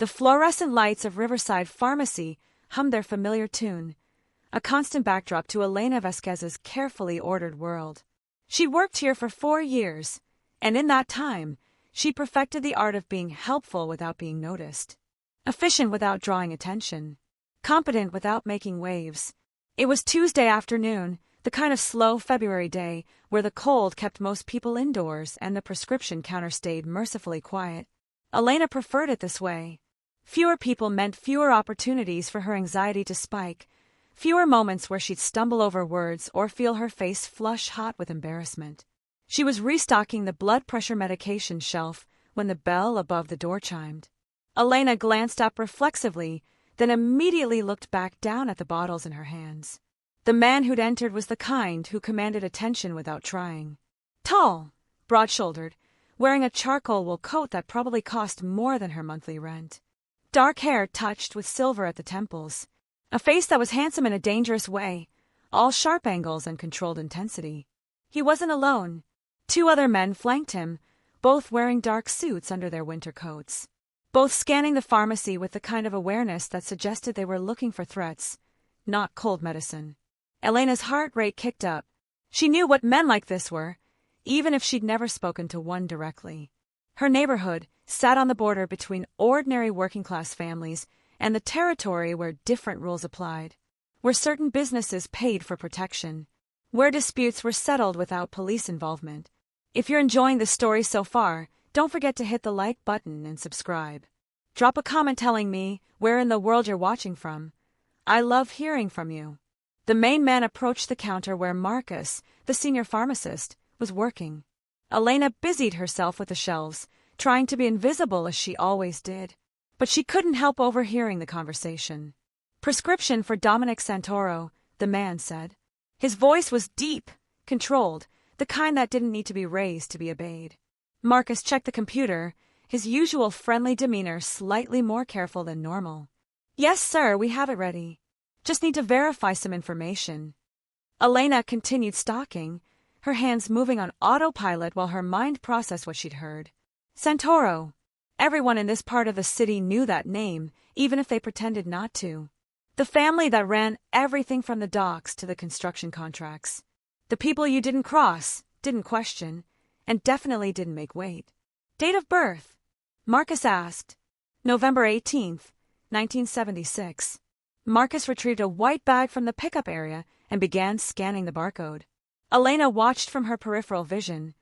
The fluorescent lights of Riverside Pharmacy hummed their familiar tune, a constant backdrop to Elena Vasquez's carefully ordered world. She'd worked here for 4 years, and in that time, she perfected the art of being helpful without being noticed, efficient without drawing attention, competent without making waves. It was Tuesday afternoon, the kind of slow February day where the cold kept most people indoors and the prescription counter stayed mercifully quiet. Elena preferred it this way. Fewer people meant fewer opportunities for her anxiety to spike, fewer moments where she'd stumble over words or feel her face flush hot with embarrassment. She was restocking the blood pressure medication shelf when the bell above the door chimed. Elena glanced up reflexively, then immediately looked back down at the bottles in her hands. The man who'd entered was the kind who commanded attention without trying. Tall, broad-shouldered, wearing a charcoal wool coat that probably cost more than her monthly rent. Dark hair touched with silver at the temples. A face that was handsome in a dangerous way, all sharp angles and controlled intensity. He wasn't alone. 2 other men flanked him, both wearing dark suits under their winter coats. Both scanning the pharmacy with the kind of awareness that suggested they were looking for threats, not cold medicine. Elena's heart rate kicked up. She knew what men like this were, even if she'd never spoken to one directly. Her neighborhood sat on the border between ordinary working-class families and the territory where different rules applied, where certain businesses paid for protection, where disputes were settled without police involvement. If you're enjoying the story so far, don't forget to hit the like button and subscribe. Drop a comment telling me where in the world you're watching from. I love hearing from you. The main man approached the counter where Marcus, the senior pharmacist, was working. Elena busied herself with the shelves, trying to be invisible as she always did. But she couldn't help overhearing the conversation. "Prescription for Dominic Santoro," the man said. His voice was deep, controlled, the kind that didn't need to be raised to be obeyed. Marcus checked the computer, his usual friendly demeanor slightly more careful than normal. "Yes, sir, we have it ready. Just need to verify some information." Elena continued stalking, her hands moving on autopilot while her mind processed what she'd heard. Santoro. Everyone in this part of the city knew that name, even if they pretended not to. The family that ran everything from the docks to the construction contracts. The people you didn't cross, didn't question, and definitely didn't make wait. "Date of birth?" Marcus asked. "November 18th, 1976. Marcus retrieved a white bag from the pickup area and began scanning the barcode. Elena watched from her peripheral vision,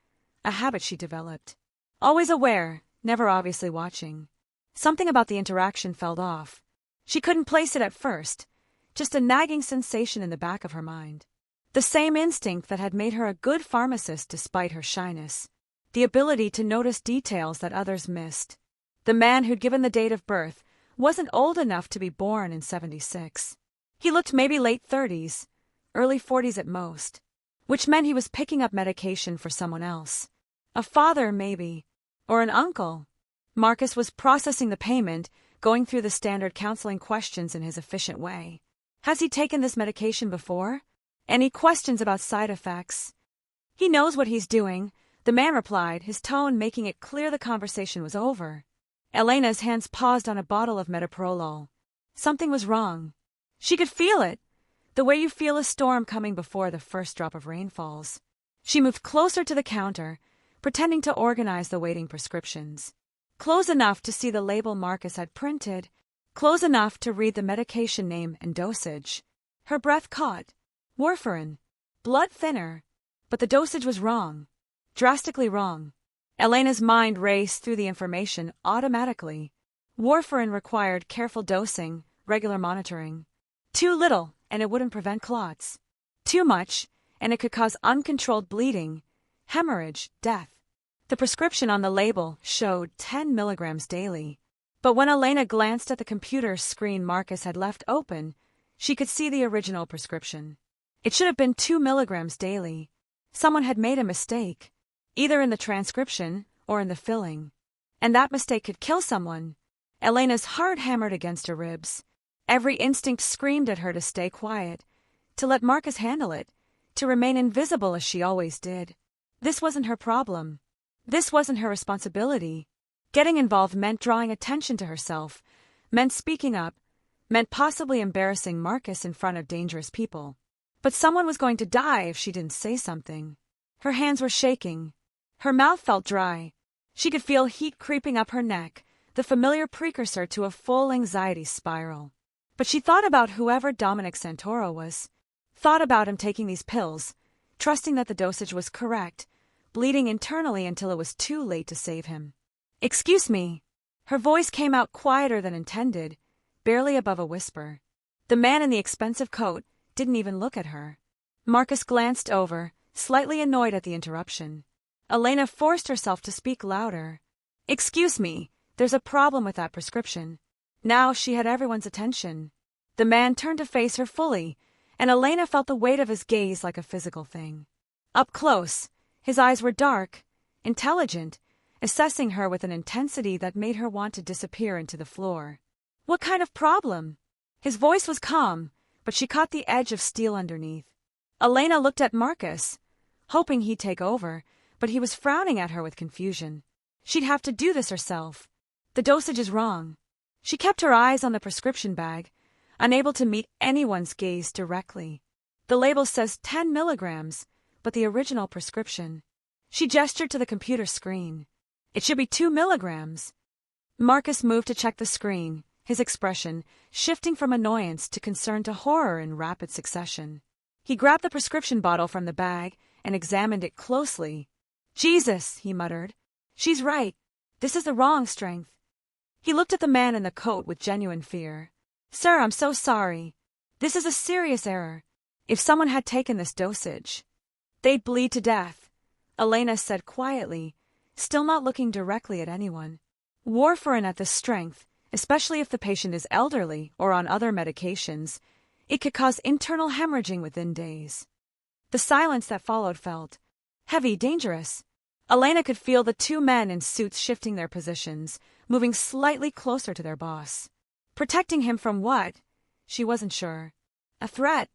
a habit she developed. Always aware, never obviously watching. Something about the interaction felt off. She couldn't place it at first, just a nagging sensation in the back of her mind. The same instinct that had made her a good pharmacist despite her shyness. The ability to notice details that others missed. The man who'd given the date of birth wasn't old enough to be born in 76. He looked maybe late 30s, early 40s at most, which meant he was picking up medication for someone else. A father, maybe, or an uncle. Marcus was processing the payment, going through the standard counseling questions in his efficient way. "Has he taken this medication before? Any questions about side effects?" "He knows what he's doing," the man replied, his tone making it clear the conversation was over. Elena's hands paused on a bottle of metoprolol. Something was wrong. She could feel it, the way you feel a storm coming before the first drop of rain falls. She moved closer to the counter, pretending to organize the waiting prescriptions. Close enough to see the label Marcus had printed, close enough to read the medication name and dosage. Her breath caught. Warfarin. Blood thinner. But the dosage was wrong. Drastically wrong. Elena's mind raced through the information automatically. Warfarin required careful dosing, regular monitoring. Too little, and it wouldn't prevent clots. Too much, and it could cause uncontrolled bleeding, hemorrhage, death. The prescription on the label showed 10 milligrams daily. But when Elena glanced at the computer screen Marcus had left open, she could see the original prescription. It should have been 2 milligrams daily. Someone had made a mistake, either in the transcription or in the filling. And that mistake could kill someone. Elena's heart hammered against her ribs. Every instinct screamed at her to stay quiet, to let Marcus handle it, to remain invisible as she always did. This wasn't her problem. This wasn't her responsibility. Getting involved meant drawing attention to herself, meant speaking up, meant possibly embarrassing Marcus in front of dangerous people. But someone was going to die if she didn't say something. Her hands were shaking. Her mouth felt dry. She could feel heat creeping up her neck, the familiar precursor to a full anxiety spiral. But she thought about whoever Dominic Santoro was, thought about him taking these pills, trusting that the dosage was correct, bleeding internally until it was too late to save him. "Excuse me." Her voice came out quieter than intended, barely above a whisper. The man in the expensive coat didn't even look at her. Marcus glanced over, slightly annoyed at the interruption. Elena forced herself to speak louder. "Excuse me, there's a problem with that prescription." Now she had everyone's attention. The man turned to face her fully, and Elena felt the weight of his gaze like a physical thing. Up close, his eyes were dark, intelligent, assessing her with an intensity that made her want to disappear into the floor. "What kind of problem?" His voice was calm, but she caught the edge of steel underneath. Elena looked at Marcus, hoping he'd take over, but he was frowning at her with confusion. She'd have to do this herself. "The dosage is wrong." She kept her eyes on the prescription bag, unable to meet anyone's gaze directly. "The label says 10 milligrams, but the original prescription." She gestured to the computer screen. "It should be 2 milligrams. Marcus moved to check the screen, his expression shifting from annoyance to concern to horror in rapid succession. He grabbed the prescription bottle from the bag and examined it closely. "Jesus," he muttered. "She's right. This is the wrong strength." He looked at the man in the coat with genuine fear. "Sir, I'm so sorry. This is a serious error. If someone had taken this dosage, they'd bleed to death," Elena said quietly, still not looking directly at anyone. "Warfarin at this strength, especially if the patient is elderly or on other medications, it could cause internal hemorrhaging within days." The silence that followed felt heavy, dangerous. Elena could feel the two men in suits shifting their positions, moving slightly closer to their boss. Protecting him from what? She wasn't sure. A threat?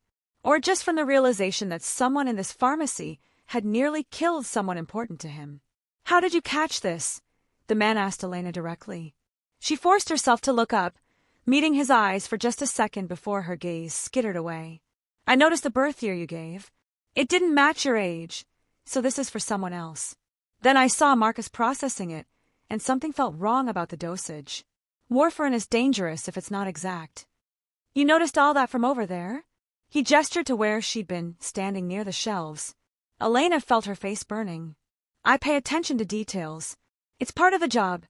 Or just from the realization that someone in this pharmacy had nearly killed someone important to him. "How did you catch this?" the man asked Elena directly. She forced herself to look up, meeting his eyes for just a second before her gaze skittered away. "I noticed the birth year you gave. It didn't match your age, so this is for someone else. Then I saw Marcus processing it, and something felt wrong about the dosage. Warfarin is dangerous if it's not exact." "You noticed all that from over there?" He gestured to where she'd been, standing near the shelves. Elena felt her face burning. "I pay attention to details. It's part of the job."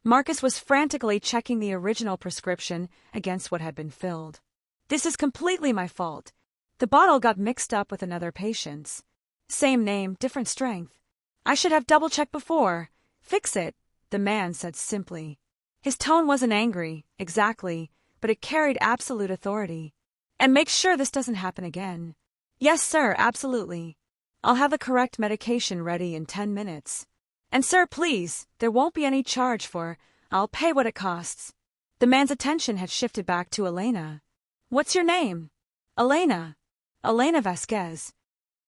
Marcus was frantically checking the original prescription against what had been filled. "This is completely my fault. The bottle got mixed up with another patient's. Same name, different strength. I should have double-checked before. Fix it," the man said simply. His tone wasn't angry, exactly, but it carried absolute authority. "And make sure this doesn't happen again." "Yes, sir, absolutely. I'll have the correct medication ready in 10 minutes. And sir, please, there won't be any charge for, I'll pay what it costs." The man's attention had shifted back to Elena. "What's your name?" "Elena. Elena Vasquez."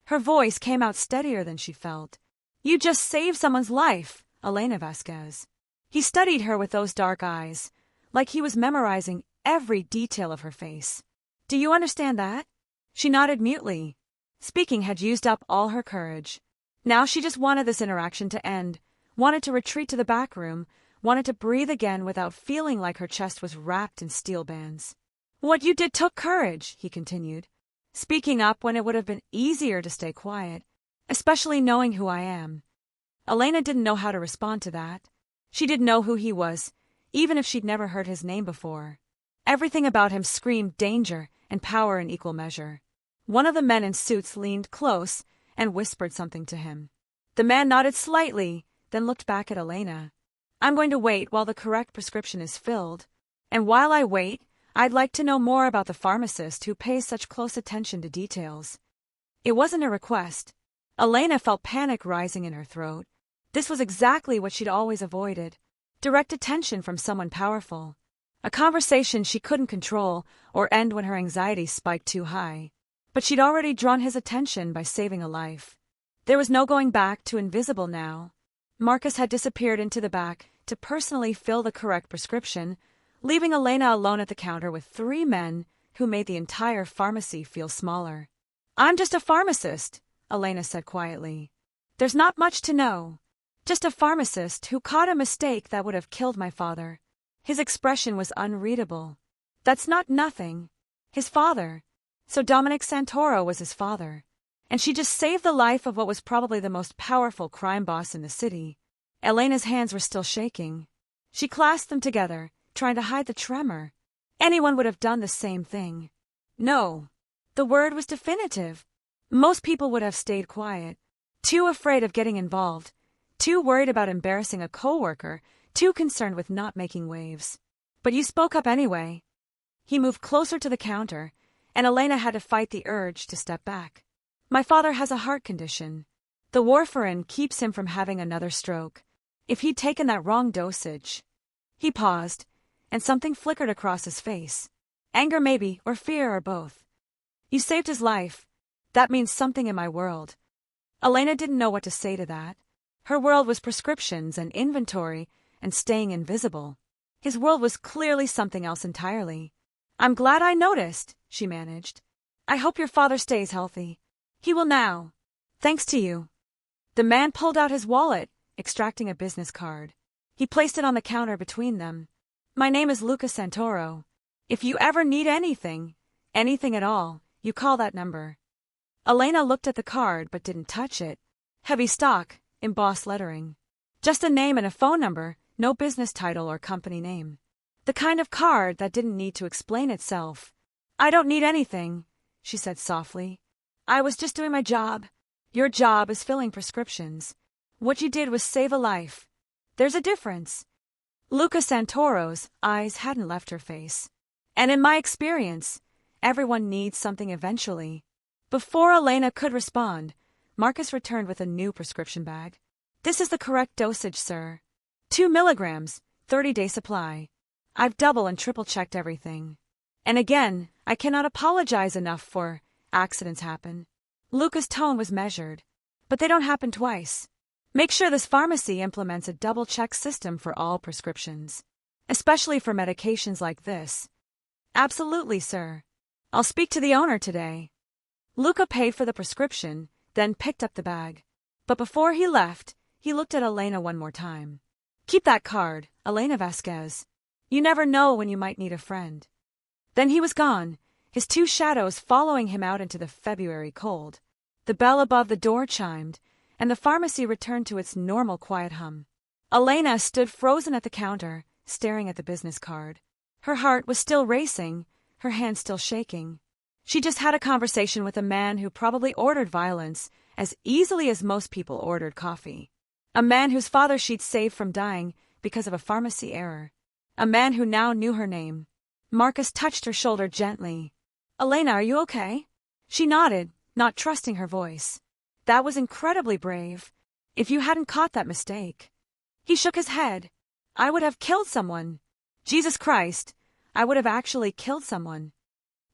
Her voice came out steadier than she felt. "You just saved someone's life, Elena Vasquez." He studied her with those dark eyes, like he was memorizing every detail of her face. "Do you understand that?" She nodded mutely. Speaking had used up all her courage. Now she just wanted this interaction to end, wanted to retreat to the back room, wanted to breathe again without feeling like her chest was wrapped in steel bands. "What you did took courage," he continued, speaking up when it would have been easier to stay quiet, "especially knowing who I am." Elena didn't know how to respond to that. She didn't know who he was, even if she'd never heard his name before. Everything about him screamed danger and power in equal measure. One of the men in suits leaned close and whispered something to him. The man nodded slightly, then looked back at Elena. "I'm going to wait while the correct prescription is filled. And while I wait, I'd like to know more about the pharmacist who pays such close attention to details." It wasn't a request. Elena felt panic rising in her throat. This was exactly what she'd always avoided. Direct attention from someone powerful. A conversation she couldn't control or end when her anxiety spiked too high. But she'd already drawn his attention by saving a life. There was no going back to invisible now. Marcus had disappeared into the back, to personally fill the correct prescription, leaving Elena alone at the counter with 3 men who made the entire pharmacy feel smaller. "I'm just a pharmacist," Elena said quietly. "There's not much to know. Just a pharmacist who caught a mistake that would have killed my father." His expression was unreadable. "That's not nothing. His father. So Dominic Santoro was his father. And she just saved the life of what was probably the most powerful crime boss in the city." Elena's hands were still shaking. She clasped them together, trying to hide the tremor. Anyone would have done the same thing. No. The word was definitive. Most people would have stayed quiet, too afraid of getting involved, too worried about embarrassing a coworker, too concerned with not making waves. But you spoke up anyway. He moved closer to the counter, and Elena had to fight the urge to step back. "My father has a heart condition. The warfarin keeps him from having another stroke. If he'd taken that wrong dosage..." He paused, and something flickered across his face. Anger maybe, or fear, or both. "You saved his life. That means something in my world." Elena didn't know what to say to that. Her world was prescriptions and inventory and staying invisible. His world was clearly something else entirely. "I'm glad I noticed," she managed. "I hope your father stays healthy. He will now. Thanks to you." The man pulled out his wallet, extracting a business card. He placed it on the counter between them. "My name is Luca Santoro. If you ever need anything at all, you call that number." Elena looked at the card but didn't touch it. Heavy stock, embossed lettering. Just a name and a phone number, no business title or company name. The kind of card that didn't need to explain itself. "I don't need anything," she said softly. "I was just doing my job. Your job is filling prescriptions. What you did was save a life. There's a difference." Luca Santoro's eyes hadn't left her face. "And in my experience, everyone needs something eventually." Before Elena could respond, Marcus returned with a new prescription bag. "This is the correct dosage, sir. 2 milligrams, 30-day supply. I've double and triple checked everything. And again, I cannot apologize enough for accidents happen." Luca's tone was measured. "But they don't happen twice. Make sure this pharmacy implements a double-check system for all prescriptions, especially for medications like this." "Absolutely, sir. I'll speak to the owner today." Luca paid for the prescription, then picked up the bag. But before he left, he looked at Elena one more time. "Keep that card, Elena Vasquez. You never know when you might need a friend." Then he was gone, his 2 shadows following him out into the February cold. The bell above the door chimed, and the pharmacy returned to its normal quiet hum. Elena stood frozen at the counter, staring at the business card. Her heart was still racing, her hands still shaking. She just had a conversation with a man who probably ordered violence as easily as most people ordered coffee. A man whose father she'd saved from dying because of a pharmacy error. A man who now knew her name. Marcus touched her shoulder gently. "Elena, are you okay?" She nodded, not trusting her voice. "That was incredibly brave. If you hadn't caught that mistake." He shook his head. "I would have killed someone. Jesus Christ, I would have actually killed someone."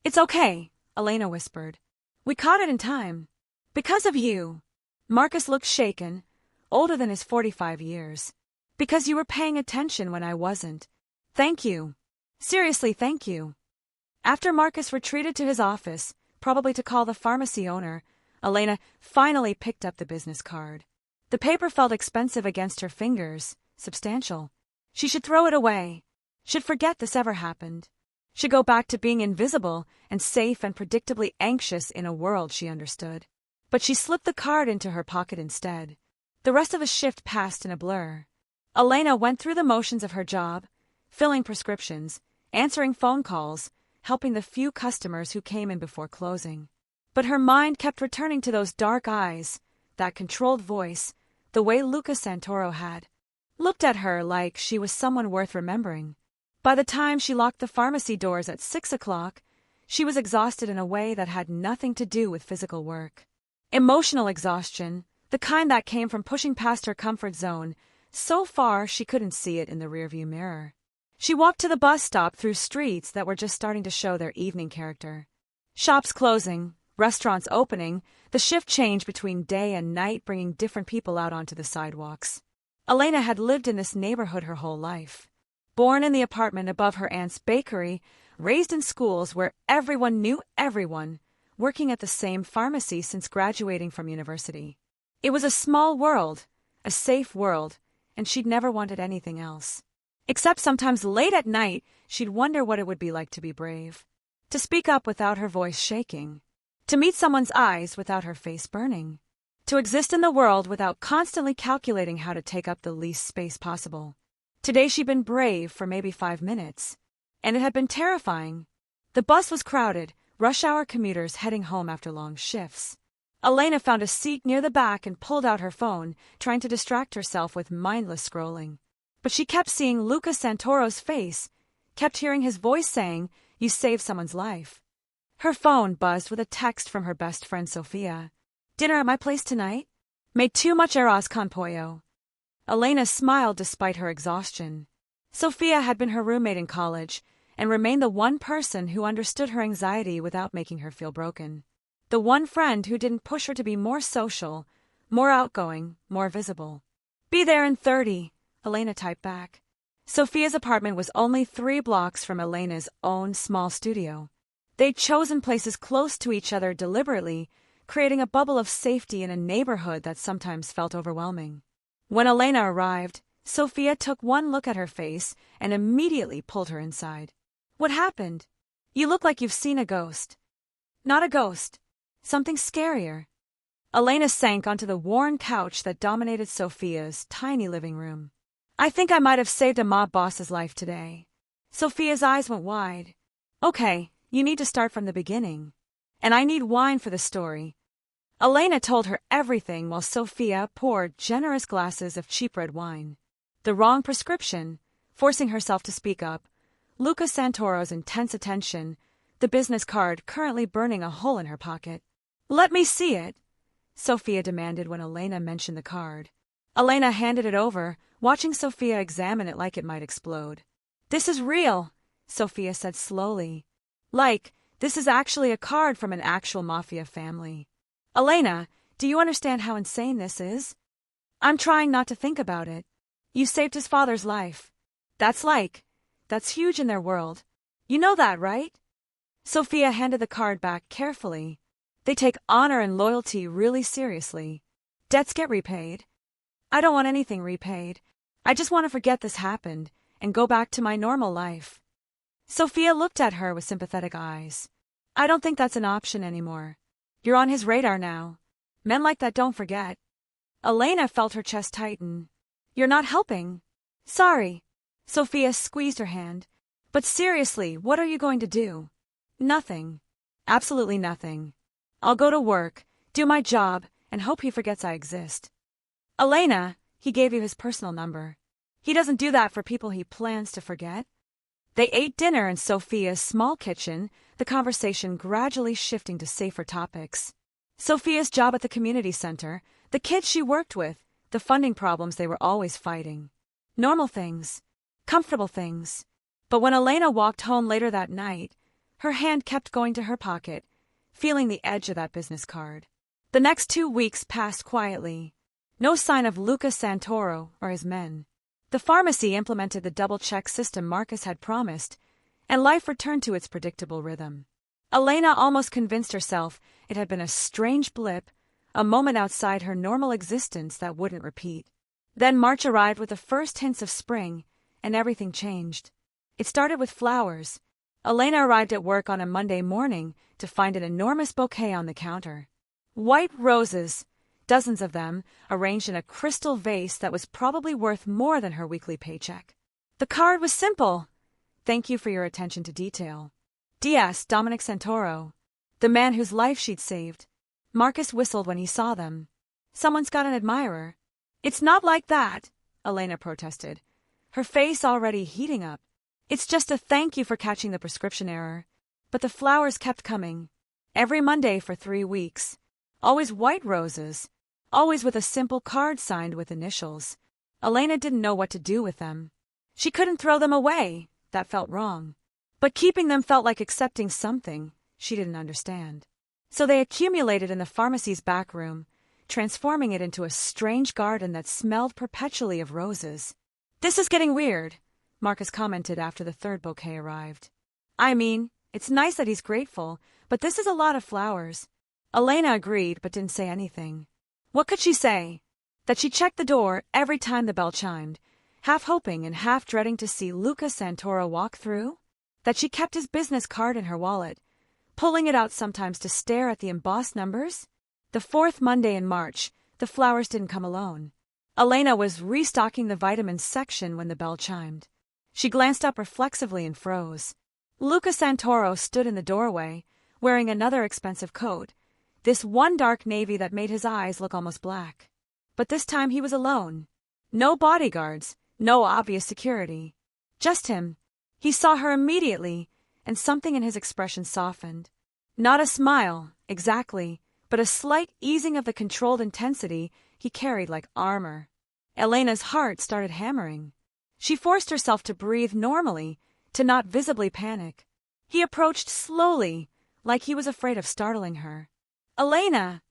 "It's okay," Elena whispered. "We caught it in time. Because of you." Marcus looked shaken, older than his 45 years. "Because you were paying attention when I wasn't. Thank you. Seriously, thank you." After Marcus retreated to his office, probably to call the pharmacy owner, Elena finally picked up the business card. The paper felt expensive against her fingers, substantial. She should throw it away. Should forget this ever happened. Should go back to being invisible and safe and predictably anxious in a world she understood. But she slipped the card into her pocket instead. The rest of the shift passed in a blur. Elena went through the motions of her job, filling prescriptions, answering phone calls, helping the few customers who came in before closing. But her mind kept returning to those dark eyes, that controlled voice, the way Luca Santoro had. Looked at her like she was someone worth remembering. By the time she locked the pharmacy doors at 6 o'clock, she was exhausted in a way that had nothing to do with physical work. Emotional exhaustion, the kind that came from pushing past her comfort zone, so far she couldn't see it in the rearview mirror. She walked to the bus stop through streets that were just starting to show their evening character. Shops closing, restaurants opening, the shift change between day and night bringing different people out onto the sidewalks. Elena had lived in this neighborhood her whole life. Born in the apartment above her aunt's bakery, raised in schools where everyone knew everyone, working at the same pharmacy since graduating from university. It was a small world, a safe world, and she'd never wanted anything else. Except sometimes late at night, she'd wonder what it would be like to be brave. To speak up without her voice shaking. To meet someone's eyes without her face burning. To exist in the world without constantly calculating how to take up the least space possible. Today she'd been brave for maybe 5 minutes. And it had been terrifying. The bus was crowded, rush hour commuters heading home after long shifts. Elena found a seat near the back and pulled out her phone, trying to distract herself with mindless scrolling. But she kept seeing Luca Santoro's face, kept hearing his voice saying, "You saved someone's life." Her phone buzzed with a text from her best friend Sofia. "Dinner at my place tonight? Made too much arroz con pollo." Elena smiled despite her exhaustion. Sofia had been her roommate in college and remained the one person who understood her anxiety without making her feel broken. The one friend who didn't push her to be more social, more outgoing, more visible. "Be there in 30, Elena typed back. Sofia's apartment was only 3 blocks from Elena's own small studio. They'd chosen places close to each other deliberately, creating a bubble of safety in a neighborhood that sometimes felt overwhelming. When Elena arrived, Sofia took one look at her face and immediately pulled her inside. "What happened? You look like you've seen a ghost." "Not a ghost. Something scarier." Elena sank onto the worn couch that dominated Sofia's tiny living room. "I think I might have saved a mob boss's life today." Sofia's eyes went wide. "Okay, you need to start from the beginning. And I need wine for the story." Elena told her everything while Sofia poured generous glasses of cheap red wine. The wrong prescription, forcing herself to speak up, Luca Santoro's intense attention, the business card currently burning a hole in her pocket. "Let me see it," Sofia demanded when Elena mentioned the card. Elena handed it over, watching Sofia examine it like it might explode. "This is real," Sofia said slowly. "Like, this is actually a card from an actual Mafia family." "Elena, do you understand how insane this is?" "I'm trying not to think about it. You saved his father's life. That's huge in their world. You know that, right?" Sofia handed the card back carefully. "They take honor and loyalty really seriously. Debts get repaid." "I don't want anything repaid. I just want to forget this happened and go back to my normal life." Sofia looked at her with sympathetic eyes. "I don't think that's an option anymore. You're on his radar now. Men like that don't forget." Elena felt her chest tighten. "You're not helping." "Sorry." Sofia squeezed her hand. "But seriously, what are you going to do?" "Nothing. Absolutely nothing. I'll go to work, do my job, and hope he forgets I exist." "Elena, he gave you his personal number. He doesn't do that for people he plans to forget." They ate dinner in Sofia's small kitchen, the conversation gradually shifting to safer topics. Sofia's job at the community center, the kids she worked with, the funding problems they were always fighting. Normal things. Comfortable things. But when Elena walked home later that night, her hand kept going to her pocket, feeling the edge of that business card. The next 2 weeks passed quietly. No sign of Luca Santoro or his men. The pharmacy implemented the double-check system Marcus had promised, and life returned to its predictable rhythm. Elena almost convinced herself it had been a strange blip, a moment outside her normal existence that wouldn't repeat. Then March arrived with the first hints of spring, and everything changed. It started with flowers. Elena arrived at work on a Monday morning to find an enormous bouquet on the counter. White roses, dozens of them, arranged in a crystal vase that was probably worth more than her weekly paycheck. The card was simple. "Thank you for your attention to detail. D.S. Dominic Santoro," the man whose life she'd saved. Marcus whistled when he saw them. "Someone's got an admirer." "It's not like that," Elena protested, her face already heating up. "It's just a thank you for catching the prescription error." But the flowers kept coming. Every Monday for 3 weeks. Always white roses. Always with a simple card signed with initials. Elena didn't know what to do with them. She couldn't throw them away. That felt wrong. But keeping them felt like accepting something she didn't understand. So they accumulated in the pharmacy's back room, transforming it into a strange garden that smelled perpetually of roses. "This is getting weird," Marcus commented after the third bouquet arrived. "I mean, it's nice that he's grateful, but this is a lot of flowers." Elena agreed but didn't say anything. What could she say? That she checked the door every time the bell chimed, half hoping and half dreading to see Luca Santoro walk through? That she kept his business card in her wallet, pulling it out sometimes to stare at the embossed numbers? The fourth Monday in March, the flowers didn't come alone. Elena was restocking the vitamins section when the bell chimed. She glanced up reflexively and froze. Luca Santoro stood in the doorway, wearing another expensive coat, this one dark navy that made his eyes look almost black. But this time he was alone. No bodyguards, no obvious security. Just him. He saw her immediately, and something in his expression softened. Not a smile, exactly, but a slight easing of the controlled intensity he carried like armor. Elena's heart started hammering. She forced herself to breathe normally, to not visibly panic. He approached slowly, like he was afraid of startling her. "Elena!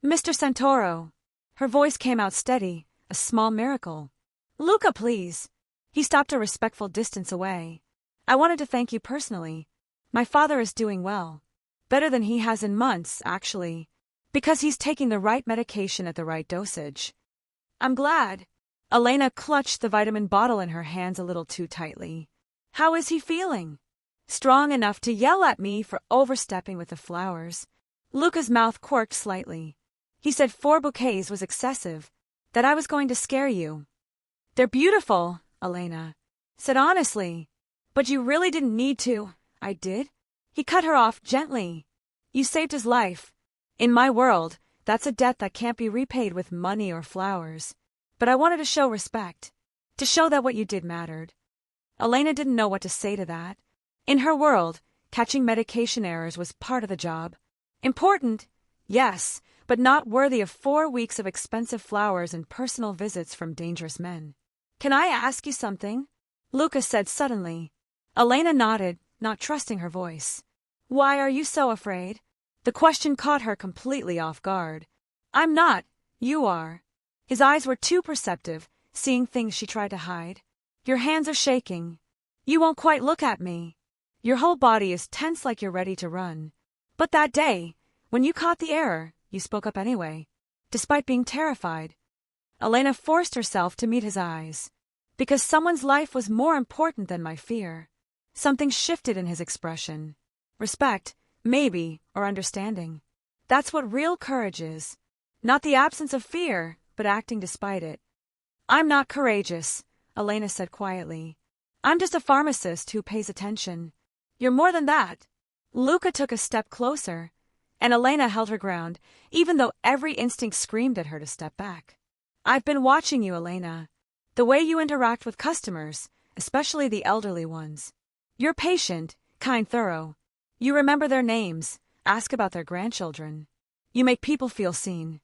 Mr. Santoro!" Her voice came out steady, a small miracle. "Luca, please." He stopped a respectful distance away. "I wanted to thank you personally. My father is doing well. Better than he has in months, actually. Because he's taking the right medication at the right dosage." "I'm glad." Elena clutched the vitamin bottle in her hands a little too tightly. "How is he feeling?" "Strong enough to yell at me for overstepping with the flowers." Luca's mouth quirked slightly. "He said 4 bouquets was excessive, that I was going to scare you." "They're beautiful," Elena said honestly. "But you really didn't need to." "I did?" He cut her off gently. "You saved his life. In my world, that's a debt that can't be repaid with money or flowers. But I wanted to show respect, to show that what you did mattered." Elena didn't know what to say to that. In her world, catching medication errors was part of the job. Important, yes, but not worthy of 4 weeks of expensive flowers and personal visits from dangerous men. "Can I ask you something?" Luca said suddenly. Elena nodded, not trusting her voice. "Why are you so afraid?" The question caught her completely off guard. "I'm not. You are." His eyes were too perceptive, seeing things she tried to hide. "Your hands are shaking. You won't quite look at me. Your whole body is tense like you're ready to run. But that day, when you caught the error, you spoke up anyway, despite being terrified." Elena forced herself to meet his eyes. "Because someone's life was more important than my fear." Something shifted in his expression. Respect, maybe, or understanding. That's what real courage is. Not the absence of fear, but acting despite it. "I'm not courageous," Elena said quietly. "I'm just a pharmacist who pays attention." "You're more than that." Luca took a step closer, and Elena held her ground, even though every instinct screamed at her to step back. "I've been watching you, Elena. The way you interact with customers, especially the elderly ones. You're patient, kind, thorough. You remember their names, ask about their grandchildren. You make people feel seen."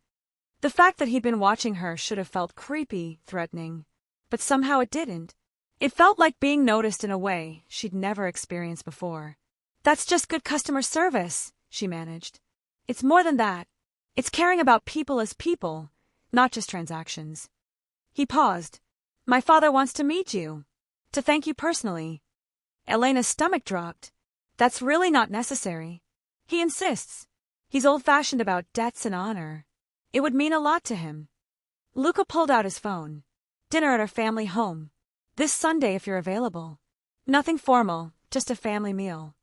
The fact that he'd been watching her should have felt creepy, threatening. But somehow it didn't. It felt like being noticed in a way she'd never experienced before. "That's just good customer service," she managed. "It's more than that. It's caring about people as people, not just transactions." He paused. "My father wants to meet you. To thank you personally." Elena's stomach dropped. "That's really not necessary. He insists. He's old-fashioned about debts and honor. It would mean a lot to him." Luca pulled out his phone. "Dinner at our family home. This Sunday if you're available. Nothing formal, just a family meal."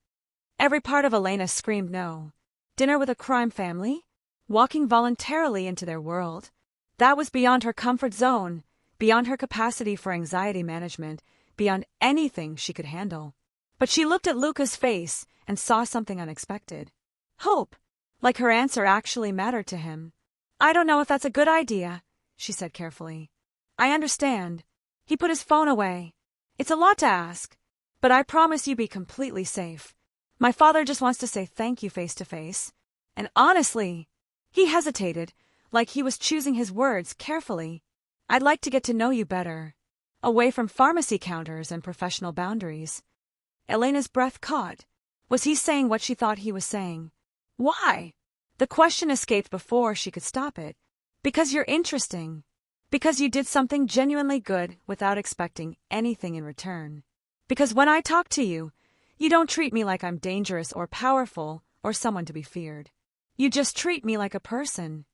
Every part of Elena screamed no. Dinner with a crime family? Walking voluntarily into their world? That was beyond her comfort zone, beyond her capacity for anxiety management, beyond anything she could handle. But she looked at Luca's face and saw something unexpected. Hope, like her answer actually mattered to him. "I don't know if that's a good idea," she said carefully. "I understand." He put his phone away. "It's a lot to ask, but I promise you be completely safe. My father just wants to say thank you face to face. And honestly," he hesitated, like he was choosing his words carefully, "I'd like to get to know you better. Away from pharmacy counters and professional boundaries." Elena's breath caught. Was he saying what she thought he was saying? Why? The question escaped before she could stop it. Because you're interesting. Because you did something genuinely good without expecting anything in return. Because when I talk to you, you don't treat me like I'm dangerous or powerful or someone to be feared. You just treat me like a person.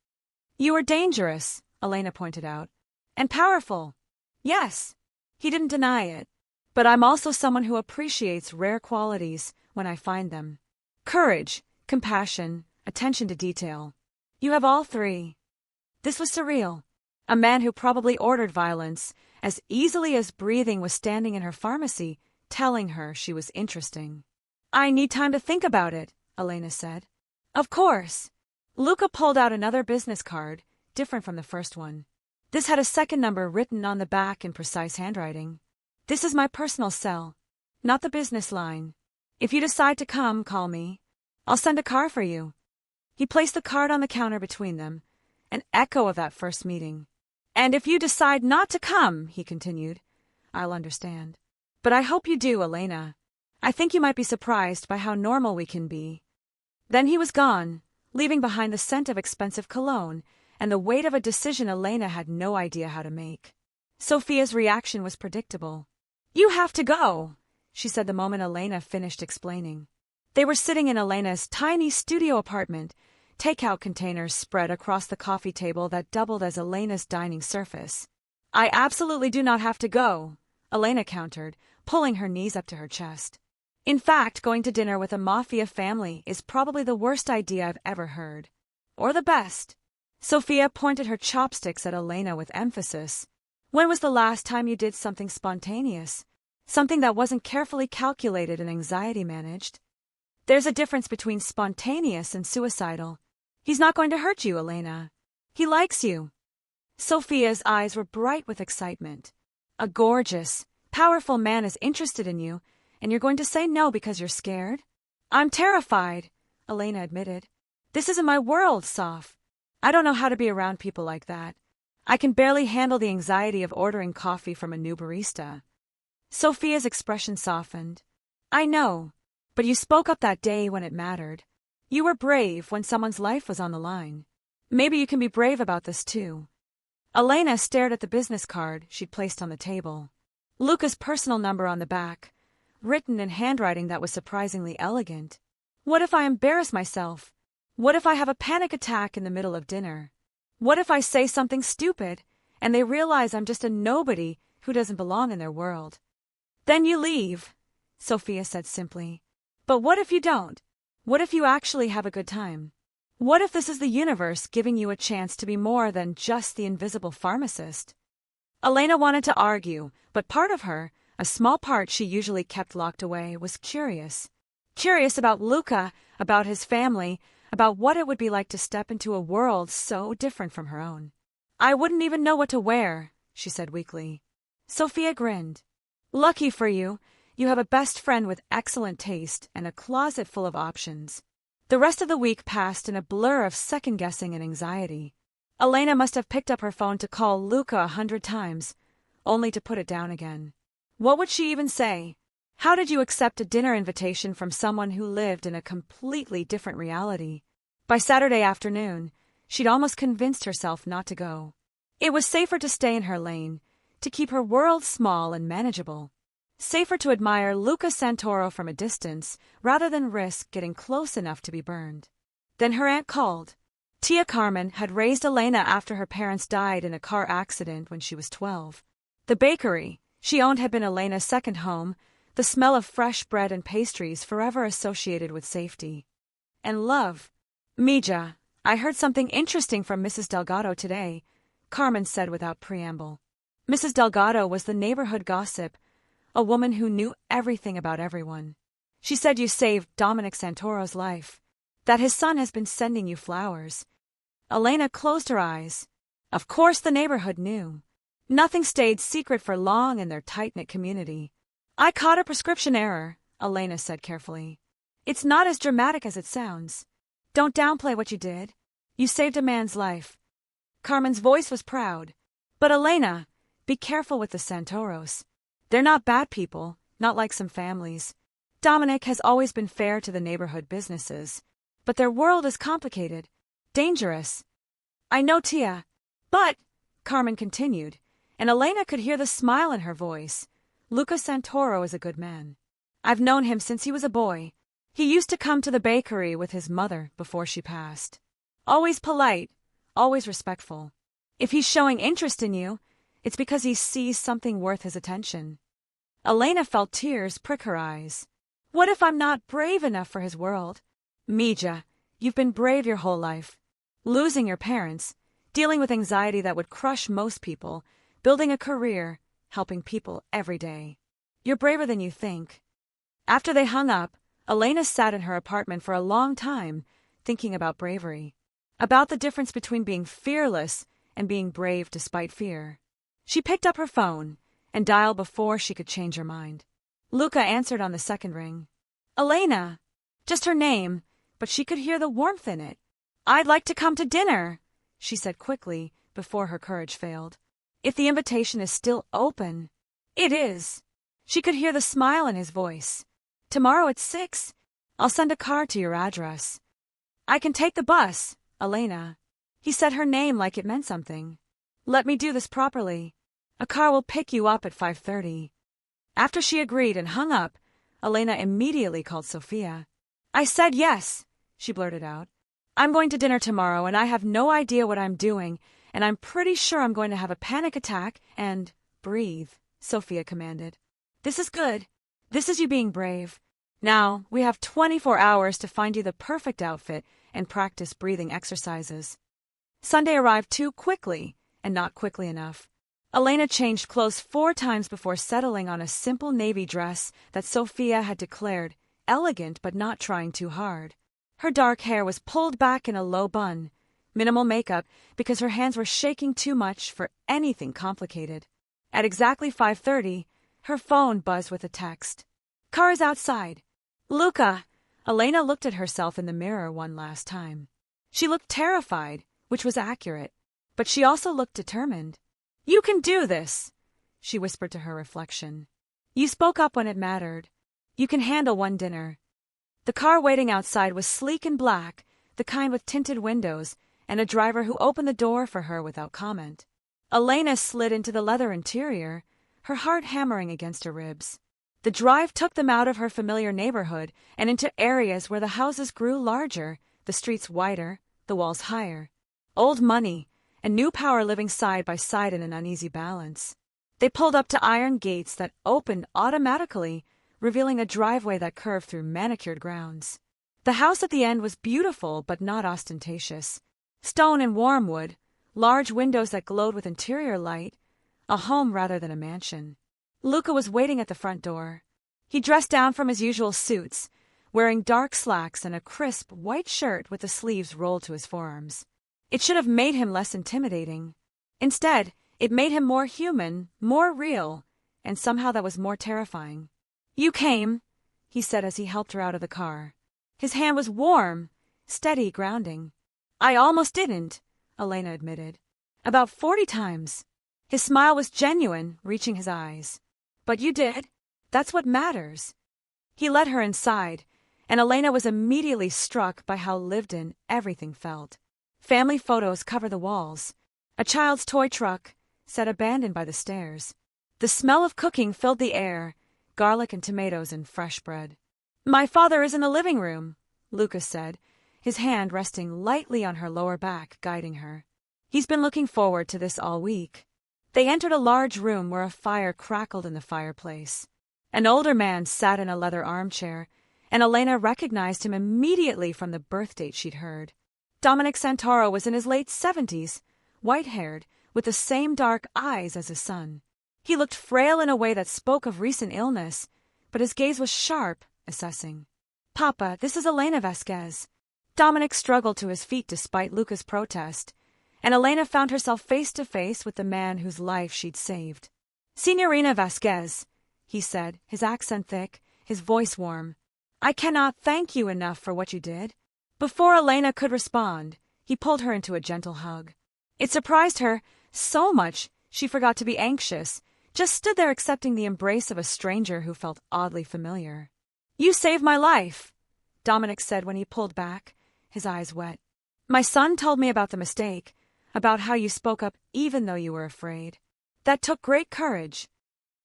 You are dangerous, Elena pointed out. And powerful. Yes. He didn't deny it. But I'm also someone who appreciates rare qualities when I find them. Courage, compassion, attention to detail. You have all three. This was surreal. A man who probably ordered violence as easily as breathing was standing in her pharmacy, telling her she was interesting. I need time to think about it, Elena said. Of course. Luca pulled out another business card, different from the first one. This had a second number written on the back in precise handwriting. This is my personal cell, not the business line. If you decide to come, call me. I'll send a car for you. He placed the card on the counter between them, an echo of that first meeting. And if you decide not to come, he continued, I'll understand. But I hope you do, Elena. I think you might be surprised by how normal we can be. Then he was gone, leaving behind the scent of expensive cologne and the weight of a decision Elena had no idea how to make. Sophia's reaction was predictable. You have to go, she said the moment Elena finished explaining. They were sitting in Elena's tiny studio apartment, takeout containers spread across the coffee table that doubled as Elena's dining surface. I absolutely do not have to go, Elena countered, pulling her knees up to her chest. In fact, going to dinner with a Mafia family is probably the worst idea I've ever heard. Or the best. Sophia pointed her chopsticks at Elena with emphasis. When was the last time you did something spontaneous? Something that wasn't carefully calculated and anxiety managed? There's a difference between spontaneous and suicidal. He's not going to hurt you, Elena. He likes you. Sophia's eyes were bright with excitement. A gorgeous, powerful man is interested in you, and you're going to say no because you're scared? I'm terrified, Elena admitted. This isn't my world, Soph. I don't know how to be around people like that. I can barely handle the anxiety of ordering coffee from a new barista. Sophia's expression softened. I know, but you spoke up that day when it mattered. You were brave when someone's life was on the line. Maybe you can be brave about this too. Elena stared at the business card she'd placed on the table. Luca's personal number on the back, written in handwriting that was surprisingly elegant. What if I embarrass myself? What if I have a panic attack in the middle of dinner? What if I say something stupid, and they realize I'm just a nobody who doesn't belong in their world? Then you leave, Sophia said simply. But what if you don't? What if you actually have a good time? What if this is the universe giving you a chance to be more than just the invisible pharmacist? Elena wanted to argue, but part of her, a small part she usually kept locked away, was curious. Curious about Luca, about his family, about what it would be like to step into a world so different from her own. I wouldn't even know what to wear, she said weakly. Sophia grinned. Lucky for you, you have a best friend with excellent taste and a closet full of options. The rest of the week passed in a blur of second-guessing and anxiety. Elena must have picked up her phone to call Luca 100 times, only to put it down again. What would she even say? How did you accept a dinner invitation from someone who lived in a completely different reality? By Saturday afternoon, she'd almost convinced herself not to go. It was safer to stay in her lane, to keep her world small and manageable. Safer to admire Luca Santoro from a distance rather than risk getting close enough to be burned. Then her aunt called. Tia Carmen had raised Elena after her parents died in a car accident when she was 12. The bakery she owned had been Elena's second home, the smell of fresh bread and pastries forever associated with safety. And love. Mija, I heard something interesting from Mrs. Delgado today, Carmen said without preamble. Mrs. Delgado was the neighborhood gossip, a woman who knew everything about everyone. She said you saved Dominic Santoro's life, that his son has been sending you flowers. Elena closed her eyes. Of course the neighborhood knew. Nothing stayed secret for long in their tight-knit community. I caught a prescription error, Elena said carefully. It's not as dramatic as it sounds. Don't downplay what you did. You saved a man's life. Carmen's voice was proud. But Elena, be careful with the Santoros. They're not bad people, not like some families. Dominic has always been fair to the neighborhood businesses. But their world is complicated, dangerous. I know, Tia. But, Carmen continued, and Elena could hear the smile in her voice, Luca Santoro is a good man. I've known him since he was a boy. He used to come to the bakery with his mother before she passed. Always polite, always respectful. If he's showing interest in you, it's because he sees something worth his attention. Elena felt tears prick her eyes. What if I'm not brave enough for his world? Mija, you've been brave your whole life. Losing your parents, dealing with anxiety that would crush most people, building a career, helping people every day. You're braver than you think. After they hung up, Elena sat in her apartment for a long time, thinking about bravery. About the difference between being fearless and being brave despite fear. She picked up her phone and dialed before she could change her mind. Luca answered on the second ring. Elena! Just her name, but she could hear the warmth in it. I'd like to come to dinner, she said quickly before her courage failed. If the invitation is still open. It is. She could hear the smile in his voice. Tomorrow at 6, I'll send a car to your address. I can take the bus, Elena. He said her name like it meant something. Let me do this properly. A car will pick you up at 5:30. After she agreed and hung up, Elena immediately called Sophia. I said yes, she blurted out. I'm going to dinner tomorrow and I have no idea what I'm doing, and I'm pretty sure I'm going to have a panic attack and breathe, Sophia commanded. This is good. This is you being brave. Now, we have 24 hours to find you the perfect outfit and practice breathing exercises. Sunday arrived too quickly, and not quickly enough. Elena changed clothes 4 times before settling on a simple navy dress that Sophia had declared elegant but not trying too hard. Her dark hair was pulled back in a low bun, minimal makeup because her hands were shaking too much for anything complicated. At exactly 5:30, her phone buzzed with a text. Car is outside. Luca! Elena looked at herself in the mirror one last time. She looked terrified, which was accurate, but she also looked determined. You can do this, she whispered to her reflection. You spoke up when it mattered. You can handle one dinner. The car waiting outside was sleek and black, the kind with tinted windows, and a driver who opened the door for her without comment. Elena slid into the leather interior, her heart hammering against her ribs. The drive took them out of her familiar neighborhood and into areas where the houses grew larger, the streets wider, the walls higher. Old money and new power living side by side in an uneasy balance. They pulled up to iron gates that opened automatically, revealing a driveway that curved through manicured grounds. The house at the end was beautiful but not ostentatious. Stone and warm wood, large windows that glowed with interior light, a home rather than a mansion. Luca was waiting at the front door. He dressed down from his usual suits, wearing dark slacks and a crisp white shirt with the sleeves rolled to his forearms. It should have made him less intimidating. Instead, it made him more human, more real, and somehow that was more terrifying. You came, he said as he helped her out of the car. His hand was warm, steady, grounding. I almost didn't, Elena admitted. About 40 times. His smile was genuine, reaching his eyes. But you did. That's what matters. He led her inside, and Elena was immediately struck by how lived-in everything felt. Family photos covered the walls. A child's toy truck sat abandoned by the stairs. The smell of cooking filled the air, garlic and tomatoes and fresh bread. My father is in the living room, Lucas said, his hand resting lightly on her lower back, guiding her. He's been looking forward to this all week. They entered a large room where a fire crackled in the fireplace. An older man sat in a leather armchair, and Elena recognized him immediately from the birth date she'd heard. Dominic Santoro was in his late 70s, white-haired, with the same dark eyes as his son. He looked frail in a way that spoke of recent illness, but his gaze was sharp, assessing. Papa, this is Elena Vasquez. Dominic struggled to his feet despite Luca's protest, and Elena found herself face to face with the man whose life she'd saved. Signorina Vasquez, he said, his accent thick, his voice warm. I cannot thank you enough for what you did. Before Elena could respond, he pulled her into a gentle hug. It surprised her so much she forgot to be anxious, just stood there accepting the embrace of a stranger who felt oddly familiar. You saved my life, Dominic said when he pulled back, his eyes wet. My son told me about the mistake. about how you spoke up even though you were afraid. That took great courage.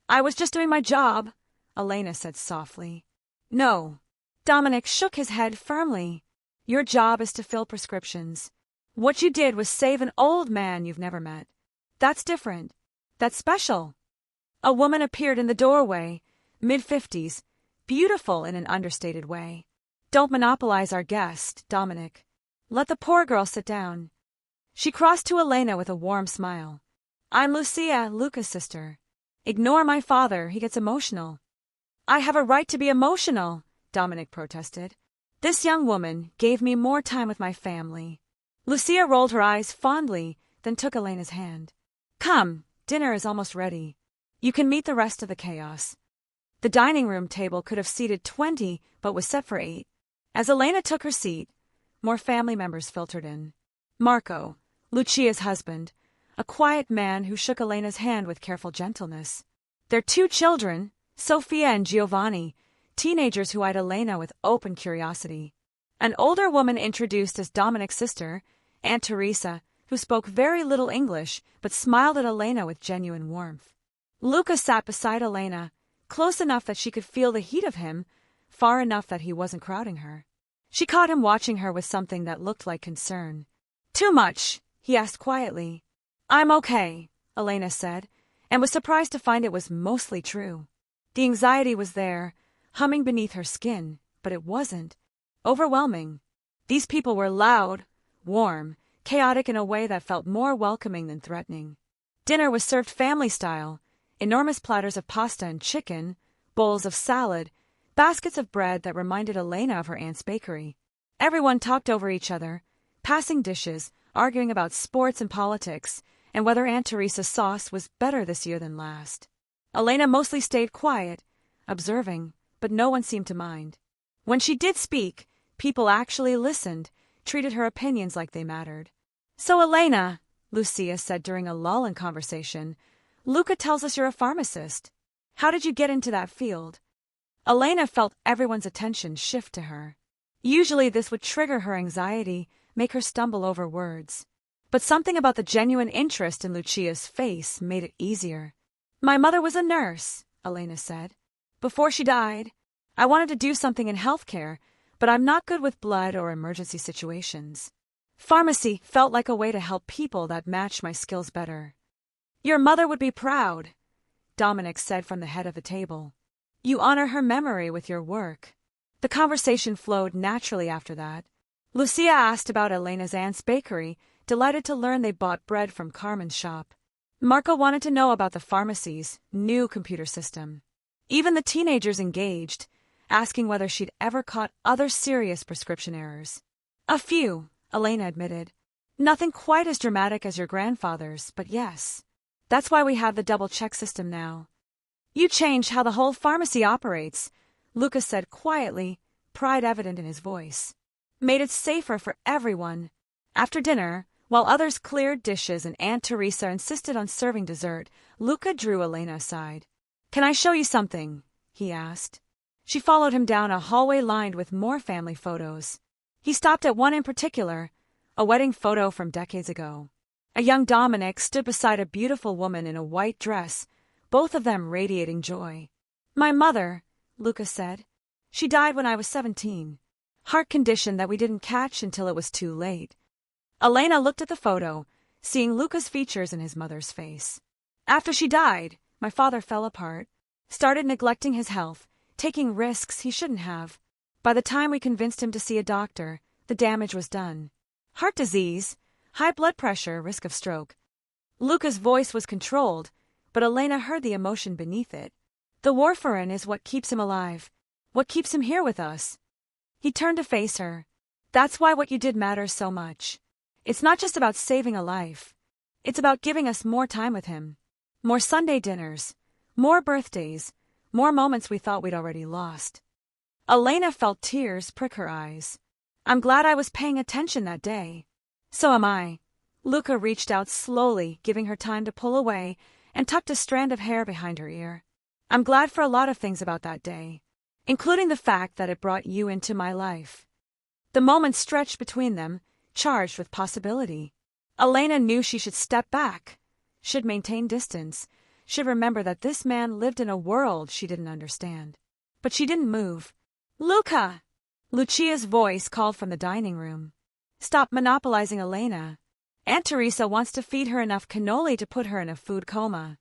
I was just doing my job, Elena said softly. No. Dominic shook his head firmly. Your job is to fill prescriptions. What you did was save an old man you've never met. That's different. That's special. A woman appeared in the doorway, mid-50s, beautiful in an understated way. Don't monopolize our guest, Dominic. Let the poor girl sit down. She crossed to Elena with a warm smile. I'm Lucia, Luca's sister. Ignore my father, he gets emotional. I have a right to be emotional, Dominic protested. This young woman gave me more time with my family. Lucia rolled her eyes fondly, then took Elena's hand. Come, dinner is almost ready. You can meet the rest of the chaos. The dining room table could have seated 20, but was set for 8. As Elena took her seat, more family members filtered in. Marco, Lucia's husband, a quiet man who shook Elena's hand with careful gentleness. Their 2 children, Sofia and Giovanni, teenagers who eyed Elena with open curiosity. An older woman introduced as Dominic's sister, Aunt Teresa, who spoke very little English but smiled at Elena with genuine warmth. Luca sat beside Elena, close enough that she could feel the heat of him, far enough that he wasn't crowding her. She caught him watching her with something that looked like concern. Too much, he asked quietly. I'm okay, Elena said, and was surprised to find it was mostly true. The anxiety was there, humming beneath her skin, but it wasn't overwhelming. These people were loud, warm, chaotic in a way that felt more welcoming than threatening. Dinner was served family-style, enormous platters of pasta and chicken, bowls of salad, baskets of bread that reminded Elena of her aunt's bakery. Everyone talked over each other, passing dishes, arguing about sports and politics, and whether Aunt Teresa's sauce was better this year than last. Elena mostly stayed quiet, observing, but no one seemed to mind. When she did speak, people actually listened, treated her opinions like they mattered. So Elena, Lucia said during a lull in conversation, Luca tells us you're a pharmacist. How did you get into that field? Elena felt everyone's attention shift to her. Usually this would trigger her anxiety, make her stumble over words. But something about the genuine interest in Lucia's face made it easier. My mother was a nurse, Elena said. Before she died, I wanted to do something in healthcare, but I'm not good with blood or emergency situations. Pharmacy felt like a way to help people that matched my skills better. Your mother would be proud, Dominic said from the head of the table. You honor her memory with your work. The conversation flowed naturally after that. Lucia asked about Elena's aunt's bakery, delighted to learn they bought bread from Carmen's shop. Marco wanted to know about the pharmacy's new computer system. Even the teenagers engaged, asking whether she'd ever caught other serious prescription errors. A few, Elena admitted. Nothing quite as dramatic as your grandfather's, but yes. That's why we have the double-check system now. You changed how the whole pharmacy operates, Lucas said quietly, pride evident in his voice. Made it safer for everyone. After dinner, while others cleared dishes and Aunt Teresa insisted on serving dessert, Luca drew Elena aside. Can I show you something? He asked. She followed him down a hallway lined with more family photos. He stopped at one in particular, a wedding photo from decades ago. A young Dominic stood beside a beautiful woman in a white dress, both of them radiating joy. My mother, Lucas said. She died when I was 17. Heart condition that we didn't catch until it was too late. Elena looked at the photo, seeing Lucas' features in his mother's face. After she died, my father fell apart, started neglecting his health, taking risks he shouldn't have. By the time we convinced him to see a doctor, the damage was done. Heart disease, high blood pressure, risk of stroke. Lucas' voice was controlled, but Elena heard the emotion beneath it. The warfarin is what keeps him alive, what keeps him here with us. He turned to face her. That's why what you did matters so much. It's not just about saving a life. It's about giving us more time with him. More Sunday dinners, more birthdays, more moments we thought we'd already lost. Elena felt tears prick her eyes. I'm glad I was paying attention that day. So am I. Luca reached out slowly, giving her time to pull away, and tucked a strand of hair behind her ear. I'm glad for a lot of things about that day, including the fact that it brought you into my life. The moments stretched between them, charged with possibility. Elena knew she should step back, should maintain distance, should remember that this man lived in a world she didn't understand. But she didn't move. "Luca!" Lucia's voice called from the dining room. "Stop monopolizing Elena. Aunt Teresa wants to feed her enough cannoli to put her in a food coma."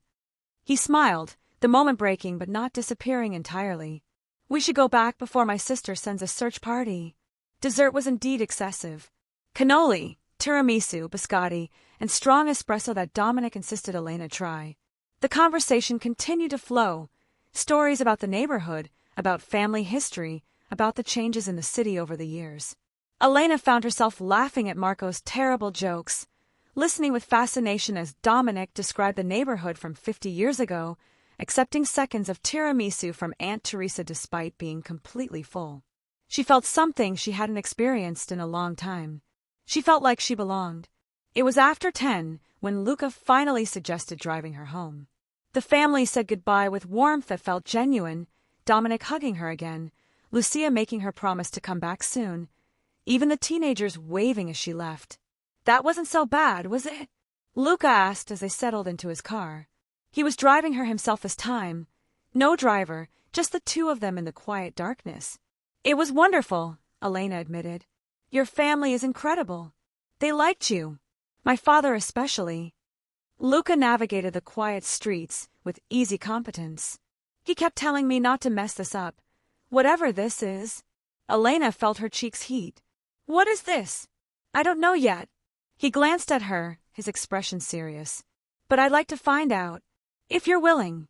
He smiled, the moment breaking but not disappearing entirely. "We should go back before my sister sends a search party." Dessert was indeed excessive. Cannoli, tiramisu, biscotti, and strong espresso that Dominic insisted Elena try. The conversation continued to flow. Stories about the neighborhood, about family history, about the changes in the city over the years. Elena found herself laughing at Marco's terrible jokes, listening with fascination as Dominic described the neighborhood from 50 years ago, accepting seconds of tiramisu from Aunt Teresa despite being completely full. She felt something she hadn't experienced in a long time. She felt like she belonged. It was after 10 when Luca finally suggested driving her home. The family said goodbye with warmth that felt genuine, Dominic hugging her again, Lucia making her promise to come back soon, even the teenagers waving as she left. "That wasn't so bad, was it?" Luca asked as they settled into his car. He was driving her himself this time. No driver, just the two of them in the quiet darkness. "It was wonderful," Elena admitted. "Your family is incredible. They liked you. My father especially." Luca navigated the quiet streets with easy competence. "He kept telling me not to mess this up. Whatever this is." Elena felt her cheeks heat. "What is this?" "I don't know yet." He glanced at her, his expression serious. "But I'd like to find out. If you're willing.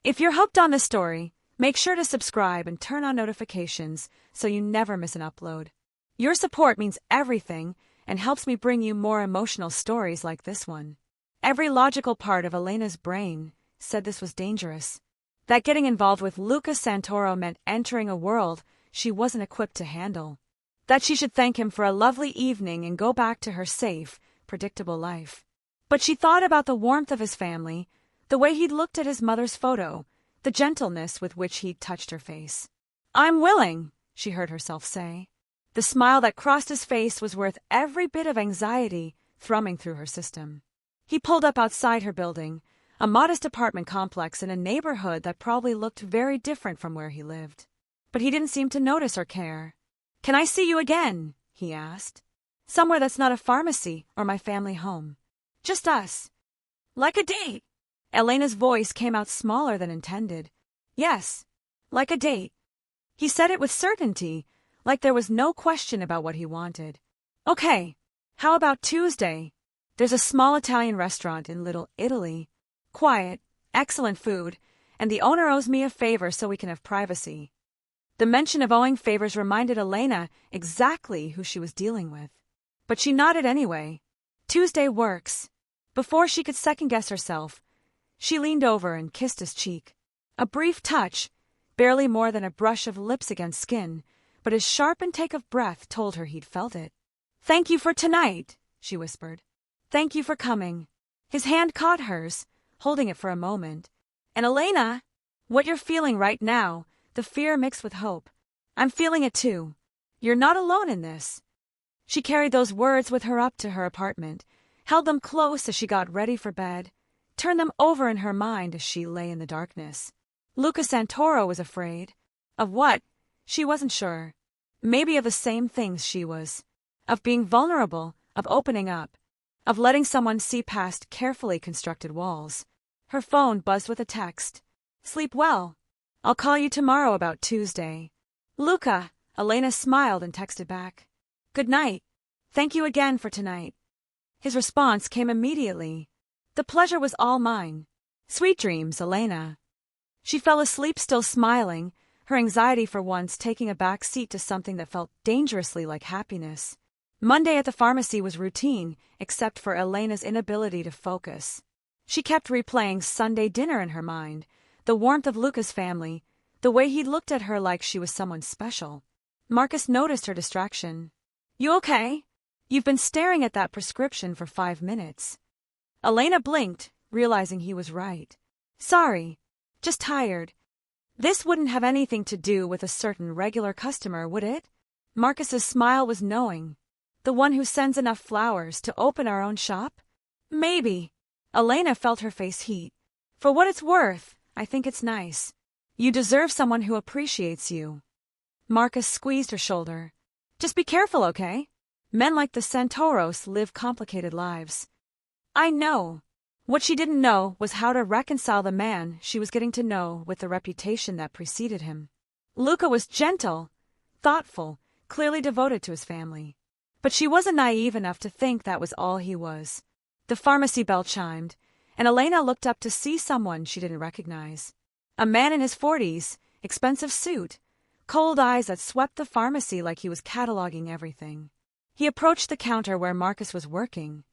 If you're hooked on this story, make sure to subscribe and turn on notifications so you never miss an upload. Your support means everything and helps me bring you more emotional stories like this one." Every logical part of Elena's brain said this was dangerous. That getting involved with Luca Santoro meant entering a world she wasn't equipped to handle. That she should thank him for a lovely evening and go back to her safe, predictable life. But she thought about the warmth of his family, the way he'd looked at his mother's photo, the gentleness with which he'd touched her face. "I'm willing," she heard herself say. The smile that crossed his face was worth every bit of anxiety thrumming through her system. He pulled up outside her building, a modest apartment complex in a neighborhood that probably looked very different from where he lived. But he didn't seem to notice or care. "Can I see you again?" he asked. "Somewhere that's not a pharmacy or my family home. Just us. Like a date." Elena's voice came out smaller than intended. "Yes, like a date." He said it with certainty, like there was no question about what he wanted. "Okay, how about Tuesday? There's a small Italian restaurant in Little Italy. Quiet, excellent food, and the owner owes me a favor so we can have privacy." The mention of owing favors reminded Elena exactly who she was dealing with. But she nodded anyway. "Tuesday works." Before she could second-guess herself, she leaned over and kissed his cheek. A brief touch, barely more than a brush of lips against skin, but his sharp intake of breath told her he'd felt it. "Thank you for tonight," she whispered. "Thank you for coming." His hand caught hers, holding it for a moment. "And Elena, what you're feeling right now, the fear mixed with hope. I'm feeling it too. You're not alone in this." She carried those words with her up to her apartment, held them close as she got ready for bed, turned them over in her mind as she lay in the darkness. Luca Santoro was afraid. Of what? She wasn't sure. Maybe of the same things she was. Of being vulnerable, of opening up, of letting someone see past carefully constructed walls. Her phone buzzed with a text. "Sleep well. I'll call you tomorrow about Tuesday." "Luca," Elena smiled and texted back. "Good night. Thank you again for tonight." His response came immediately. "The pleasure was all mine. Sweet dreams, Elena." She fell asleep still smiling, her anxiety for once taking a back seat to something that felt dangerously like happiness. Monday at the pharmacy was routine, except for Elena's inability to focus. She kept replaying Sunday dinner in her mind, the warmth of Luca's family, the way he looked at her like she was someone special. Marcus noticed her distraction. "You okay? You've been staring at that prescription for 5 minutes." Elena blinked, realizing he was right. "Sorry, just tired." This wouldn't have anything to do with a certain regular customer, would it? Marcus's smile was knowing. The one who sends enough flowers to open our own shop? Maybe. Elena felt her face heat. For what it's worth, I think it's nice. You deserve someone who appreciates you. Marcus squeezed her shoulder. Just be careful, okay? Men like the Santoros live complicated lives. I know. What she didn't know was how to reconcile the man she was getting to know with the reputation that preceded him. Luca was gentle, thoughtful, clearly devoted to his family. But she wasn't naive enough to think that was all he was. The pharmacy bell chimed, and Elena looked up to see someone she didn't recognize. A man in his 40s, expensive suit, cold eyes that swept the pharmacy like he was cataloging everything. He approached the counter where Marcus was working.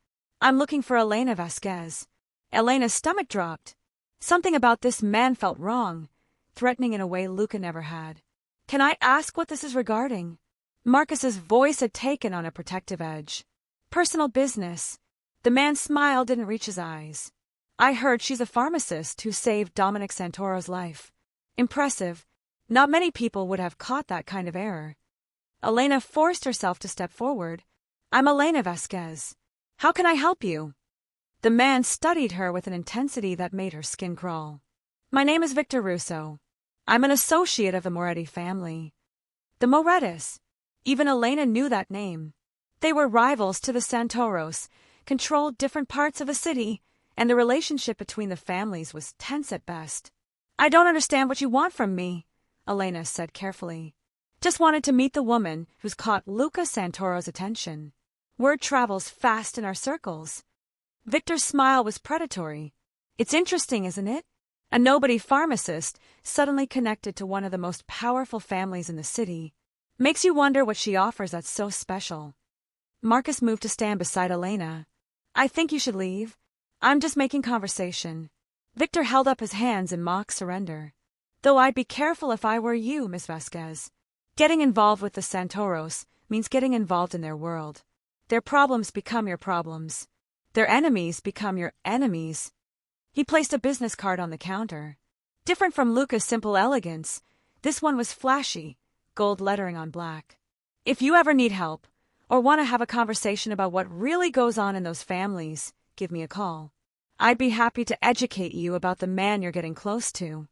I'm looking for Elena Vasquez. Elena's stomach dropped. Something about this man felt wrong, threatening in a way Luca never had. Can I ask what this is regarding? Marcus's voice had taken on a protective edge. Personal business. The man's smile didn't reach his eyes. I heard she's a pharmacist who saved Dominic Santoro's life. Impressive. Not many people would have caught that kind of error. Elena forced herself to step forward. I'm Elena Vasquez. How can I help you? The man studied her with an intensity that made her skin crawl. My name is Victor Russo. I'm an associate of the Moretti family. The Morettis. Even Elena knew that name. They were rivals to the Santoros, controlled different parts of the city, and the relationship between the families was tense at best. I don't understand what you want from me, Elena said carefully. Just wanted to meet the woman who's caught Luca Santoro's attention. Word travels fast in our circles. Victor's smile was predatory. It's interesting, isn't it? A nobody pharmacist suddenly connected to one of the most powerful families in the city. Makes you wonder what she offers that's so special. Marcus moved to stand beside Elena. I think you should leave. I'm just making conversation. Victor held up his hands in mock surrender. Though I'd be careful if I were you, Miss Vasquez. Getting involved with the Santoros means getting involved in their world. Their problems become your problems. Their enemies become your enemies. He placed a business card on the counter. Different from Luca's simple elegance, this one was flashy, gold lettering on black. If you ever need help, or want to have a conversation about what really goes on in those families, give me a call. I'd be happy to educate you about the man you're getting close to.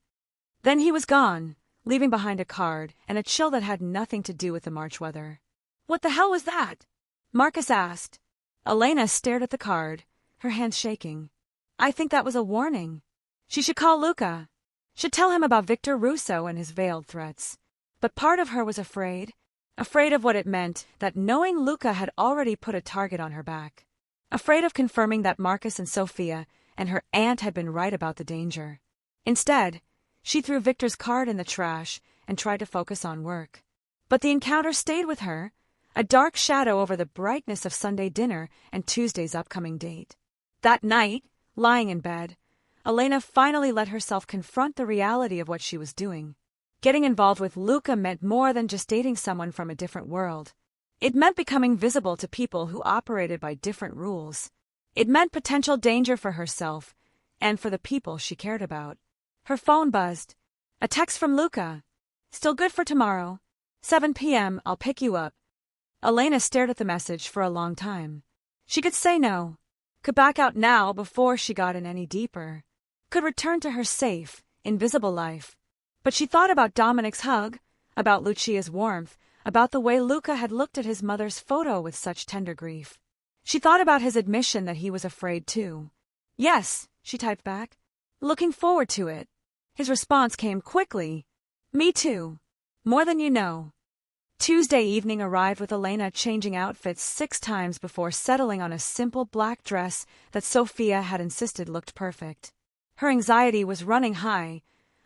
Then he was gone, leaving behind a card and a chill that had nothing to do with the March weather. What the hell was that? Marcus asked. Elena stared at the card, her hands shaking. I think that was a warning. She should call Luca. Should tell him about Victor Russo and his veiled threats. But part of her was afraid of what it meant that knowing Luca had already put a target on her back. Afraid of confirming that Marcus and Sophia and her aunt had been right about the danger. Instead, she threw Victor's card in the trash and tried to focus on work. But the encounter stayed with her, a dark shadow over the brightness of Sunday dinner and Tuesday's upcoming date. That night, lying in bed, Elena finally let herself confront the reality of what she was doing. Getting involved with Luca meant more than just dating someone from a different world. It meant becoming visible to people who operated by different rules. It meant potential danger for herself and for the people she cared about. Her phone buzzed. A text from Luca. Still good for tomorrow. 7 p.m. I'll pick you up. Elena stared at the message for a long time. She could say no. Could back out now before she got in any deeper. Could return to her safe, invisible life. But she thought about Dominic's hug, about Lucia's warmth, about the way Luca had looked at his mother's photo with such tender grief. She thought about his admission that he was afraid too. Yes, she typed back. Looking forward to it. His response came quickly. Me too. More than you know. Tuesday evening arrived with Elena changing outfits 6 times before settling on a simple black dress that Sophia had insisted looked perfect. Her anxiety was running high,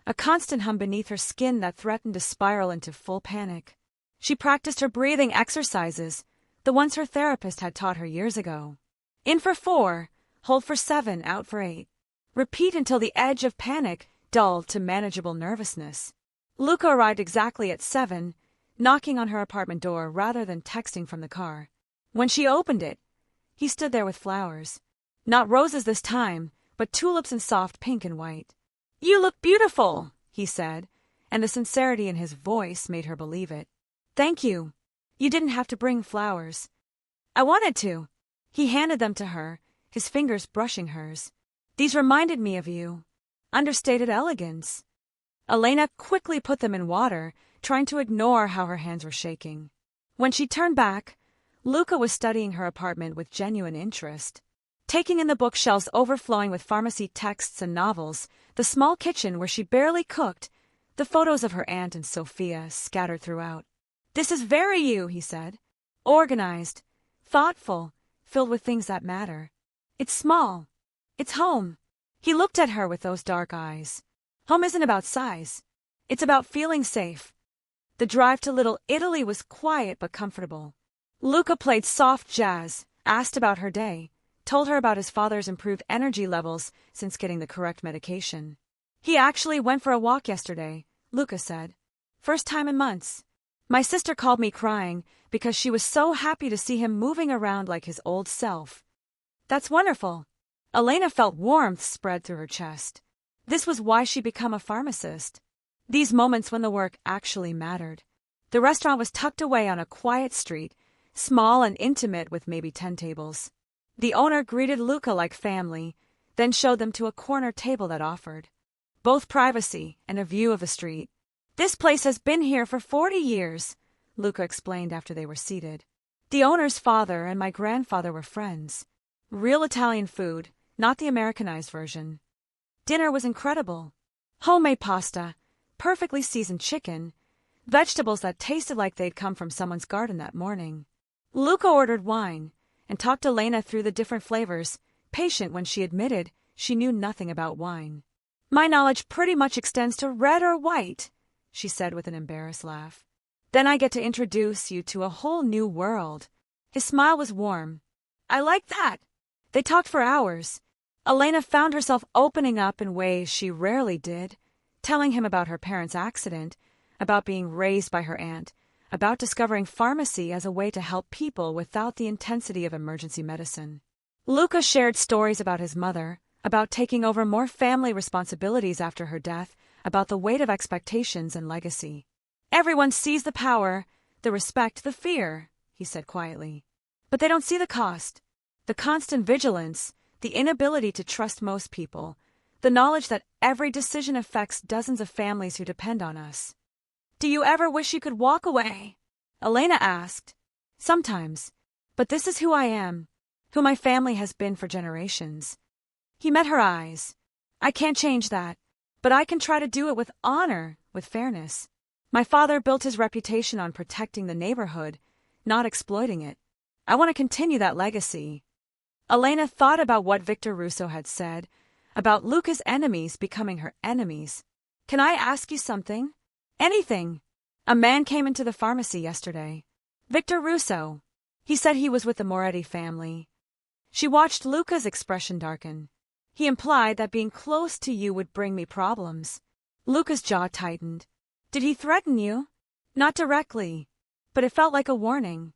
a constant hum beneath her skin that threatened to spiral into full panic. She practiced her breathing exercises, the ones her therapist had taught her years ago. In for 4, hold for 7, out for 8. Repeat until the edge of panic dulled to manageable nervousness. Luca arrived exactly at 7, knocking on her apartment door rather than texting from the car. When she opened it, he stood there with flowers. Not roses this time, but tulips in soft pink and white. You look beautiful, he said, and the sincerity in his voice made her believe it. Thank you. You didn't have to bring flowers. I wanted to. He handed them to her, his fingers brushing hers. These reminded me of you. Understated elegance. Elena quickly put them in water, trying to ignore how her hands were shaking. When she turned back, Luca was studying her apartment with genuine interest. Taking in the bookshelves overflowing with pharmacy texts and novels, the small kitchen where she barely cooked, the photos of her aunt and Sophia scattered throughout. This is very you, he said. Organized, thoughtful, filled with things that matter. It's small. It's home. He looked at her with those dark eyes. Home isn't about size. It's about feeling safe. The drive to Little Italy was quiet but comfortable. Luca played soft jazz, asked about her day, told her about his father's improved energy levels since getting the correct medication. He actually went for a walk yesterday, Luca said. First time in months. My sister called me crying because she was so happy to see him moving around like his old self. That's wonderful. Elena felt warmth spread through her chest. This was why she'd become a pharmacist. These moments when the work actually mattered. The restaurant was tucked away on a quiet street, small and intimate with maybe 10 tables. The owner greeted Luca like family, then showed them to a corner table that offered both privacy and a view of the street. This place has been here for 40 years, Luca explained after they were seated. The owner's father and my grandfather were friends. Real Italian food, not the Americanized version. Dinner was incredible. Homemade pasta, perfectly seasoned chicken, vegetables that tasted like they'd come from someone's garden that morning. Luca ordered wine and talked Elena through the different flavors, patient when she admitted she knew nothing about wine. My knowledge pretty much extends to red or white, she said with an embarrassed laugh. Then I get to introduce you to a whole new world. His smile was warm. I like that. They talked for hours. Elena found herself opening up in ways she rarely did, telling him about her parents' accident, about being raised by her aunt, about discovering pharmacy as a way to help people without the intensity of emergency medicine. Luca shared stories about his mother, about taking over more family responsibilities after her death, about the weight of expectations and legacy. Everyone sees the power, the respect, the fear, he said quietly. But they don't see the cost. The constant vigilance, the inability to trust most people, the knowledge that every decision affects dozens of families who depend on us. Do you ever wish you could walk away? Elena asked. Sometimes. But this is who I am, who my family has been for generations. He met her eyes. I can't change that, but I can try to do it with honor, with fairness. My father built his reputation on protecting the neighborhood, not exploiting it. I want to continue that legacy. Elena thought about what Victor Russo had said, about Luca's enemies becoming her enemies. Can I ask you something? Anything. A man came into the pharmacy yesterday. Victor Russo. He said he was with the Moretti family. She watched Luca's expression darken. He implied that being close to you would bring me problems. Luca's jaw tightened. Did he threaten you? Not directly, but it felt like a warning.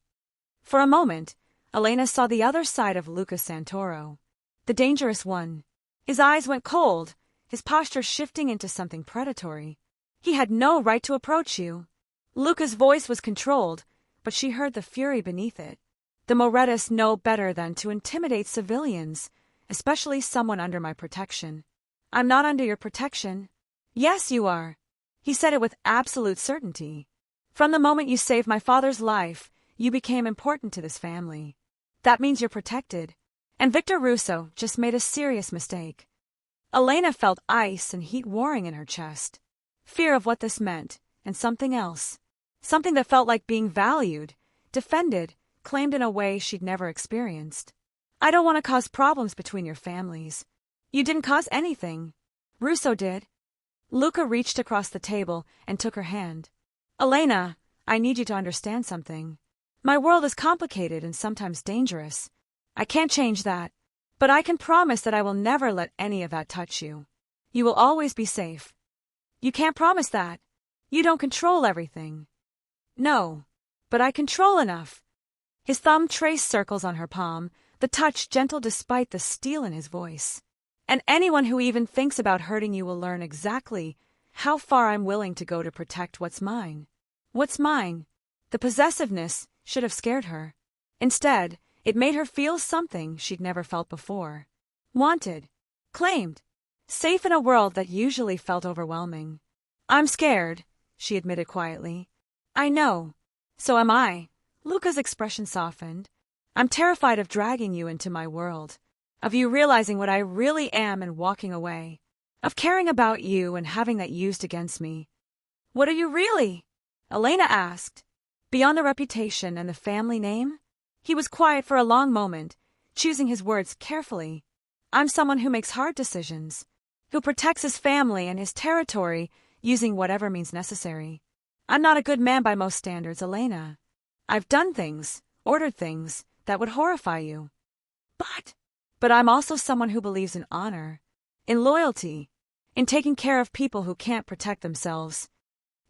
For a moment, Elena saw the other side of Luca Santoro. The dangerous one. His eyes went cold, his posture shifting into something predatory. He had no right to approach you. Luca's voice was controlled, but she heard the fury beneath it. The Morettis know better than to intimidate civilians, especially someone under my protection. I'm not under your protection. Yes, you are. He said it with absolute certainty. From the moment you saved my father's life, you became important to this family. That means you're protected. And Victor Russo just made a serious mistake. Elena felt ice and heat warring in her chest. Fear of what this meant, and something else. Something that felt like being valued, defended, claimed in a way she'd never experienced. I don't want to cause problems between your families. You didn't cause anything. Russo did. Luca reached across the table and took her hand. Elena, I need you to understand something. My world is complicated and sometimes dangerous. I can't change that, but I can promise that I will never let any of that touch you. You will always be safe. You can't promise that. You don't control everything. No, but I control enough. His thumb traced circles on her palm, the touch gentle despite the steel in his voice. And anyone who even thinks about hurting you will learn exactly how far I'm willing to go to protect what's mine. What's mine? The possessiveness should have scared her. Instead, It made her feel something she'd never felt before. Wanted. Claimed. Safe in a world that usually felt overwhelming. "I'm scared," she admitted quietly. "I know. So am I." Luca's expression softened. "I'm terrified of dragging you into my world. Of you realizing what I really am and walking away. Of caring about you and having that used against me." "What are you really?" Elena asked. "Beyond the reputation and the family name?" He was quiet for a long moment, choosing his words carefully. "I'm someone who makes hard decisions, who protects his family and his territory using whatever means necessary. I'm not a good man by most standards, Elena. I've done things, ordered things, that would horrify you. But I'm also someone who believes in honor, in loyalty, in taking care of people who can't protect themselves."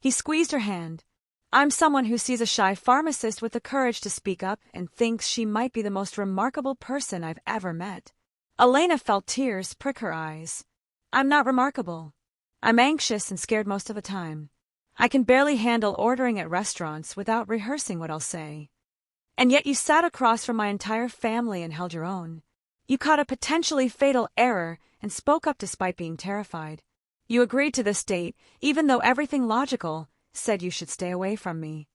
He squeezed her hand. "I'm someone who sees a shy pharmacist with the courage to speak up and thinks she might be the most remarkable person I've ever met." Elena felt tears prick her eyes. "I'm not remarkable. I'm anxious and scared most of the time. I can barely handle ordering at restaurants without rehearsing what I'll say. And yet you sat across from my entire family and held your own. You caught a potentially fatal error and spoke up despite being terrified. You agreed to this date, even though everything logical said you should stay away from me."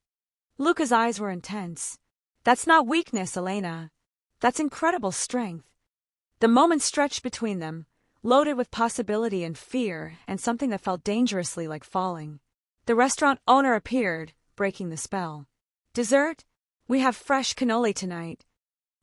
Luca's eyes were intense. "That's not weakness, Elena. That's incredible strength." The moment stretched between them, loaded with possibility and fear and something that felt dangerously like falling. The restaurant owner appeared, breaking the spell. "Dessert? We have fresh cannoli tonight."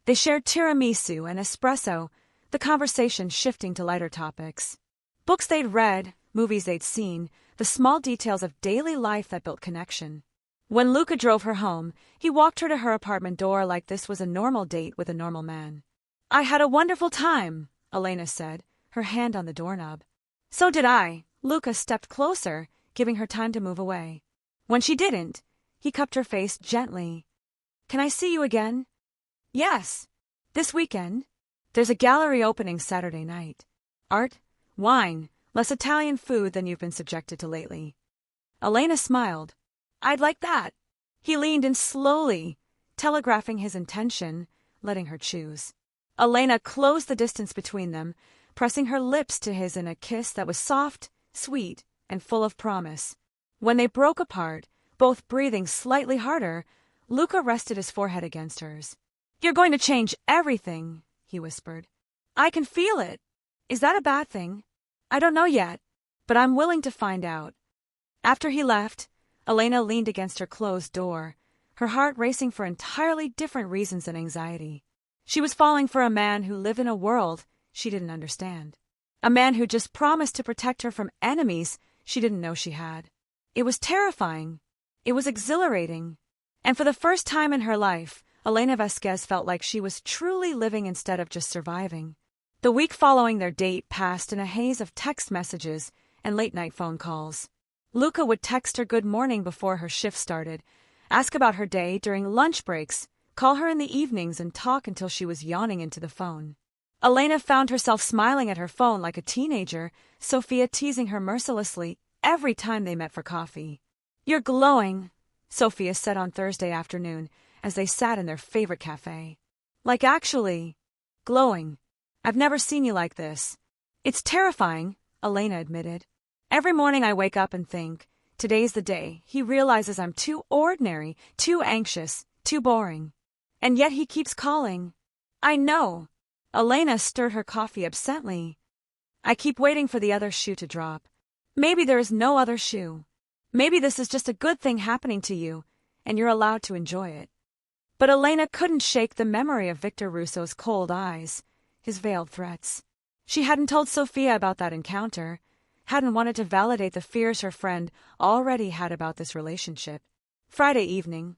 They shared tiramisu and espresso, the conversation shifting to lighter topics. Books they'd read, movies they'd seen, the small details of daily life that built connection. When Luca drove her home, he walked her to her apartment door like this was a normal date with a normal man. "I had a wonderful time," Elena said, her hand on the doorknob. "So did I." Luca stepped closer, giving her time to move away. When she didn't, he cupped her face gently. "Can I see you again?" "Yes. This weekend. There's a gallery opening Saturday night. Art, wine, less Italian food than you've been subjected to lately." Elena smiled. "I'd like that." He leaned in slowly, telegraphing his intention, letting her choose. Elena closed the distance between them, pressing her lips to his in a kiss that was soft, sweet, and full of promise. When they broke apart, both breathing slightly harder, Luca rested his forehead against hers. "You're going to change everything," he whispered. "I can feel it. Is that a bad thing? I don't know yet, but I'm willing to find out." After he left, Elena leaned against her closed door, her heart racing for entirely different reasons than anxiety. She was falling for a man who lived in a world she didn't understand. A man who just promised to protect her from enemies she didn't know she had. It was terrifying. It was exhilarating. And for the first time in her life, Elena Vasquez felt like she was truly living instead of just surviving. The week following their date passed in a haze of text messages and late-night phone calls. Luca would text her good morning before her shift started, ask about her day during lunch breaks, call her in the evenings and talk until she was yawning into the phone. Elena found herself smiling at her phone like a teenager, Sophia teasing her mercilessly every time they met for coffee. "You're glowing," Sophia said on Thursday afternoon as they sat in their favorite cafe. "Like actually glowing. I've never seen you like this." "It's terrifying," Elena admitted. "Every morning I wake up and think, today's the day he realizes I'm too ordinary, too anxious, too boring. And yet he keeps calling." "I know." Elena stirred her coffee absently. "I keep waiting for the other shoe to drop. Maybe there is no other shoe. Maybe this is just a good thing happening to you, and you're allowed to enjoy it." But Elena couldn't shake the memory of Victor Russo's cold eyes, his veiled threats. She hadn't told Sophia about that encounter, hadn't wanted to validate the fears her friend already had about this relationship. Friday evening,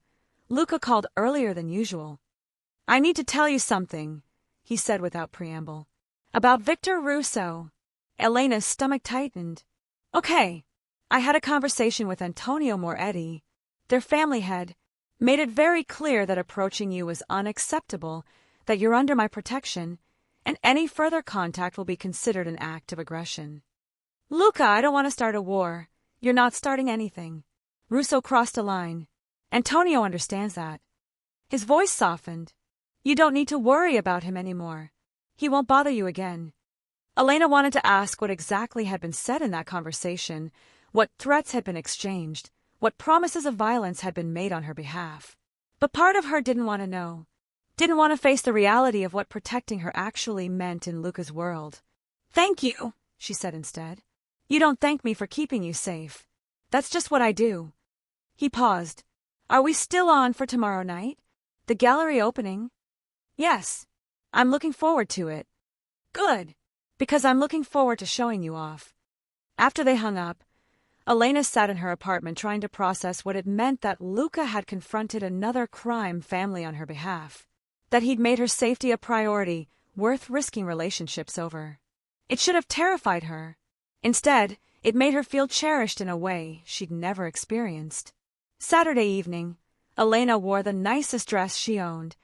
Luca called earlier than usual. "I need to tell you something," he said without preamble. "About Victor Russo." Elena's stomach tightened. "Okay." "I had a conversation with Antonio Moretti, their family head, made it very clear that approaching you was unacceptable, that you're under my protection, and any further contact will be considered an act of aggression." "Luca, I don't want to start a war. You're not starting anything." Russo crossed a line. "Antonio understands that." His voice softened. You don't need to worry about him anymore. He won't bother you again. Elena wanted to ask what exactly had been said in that conversation, what threats had been exchanged, what promises of violence had been made on her behalf. But part of her didn't want to know. Didn't want to face the reality of what protecting her actually meant in Luca's world. "Thank you," she said instead. "You don't thank me for keeping you safe. That's just what I do." He paused. "Are we still on for tomorrow night? The gallery opening?" "Yes. I'm looking forward to it." "Good. Because I'm looking forward to showing you off." After they hung up, Elena sat in her apartment trying to process what it meant that Luca had confronted another crime family on her behalf, that he'd made her safety a priority worth risking relationships over. It should have terrified her. Instead, it made her feel cherished in a way she'd never experienced. Saturday evening, Elena wore the nicest dress she owned,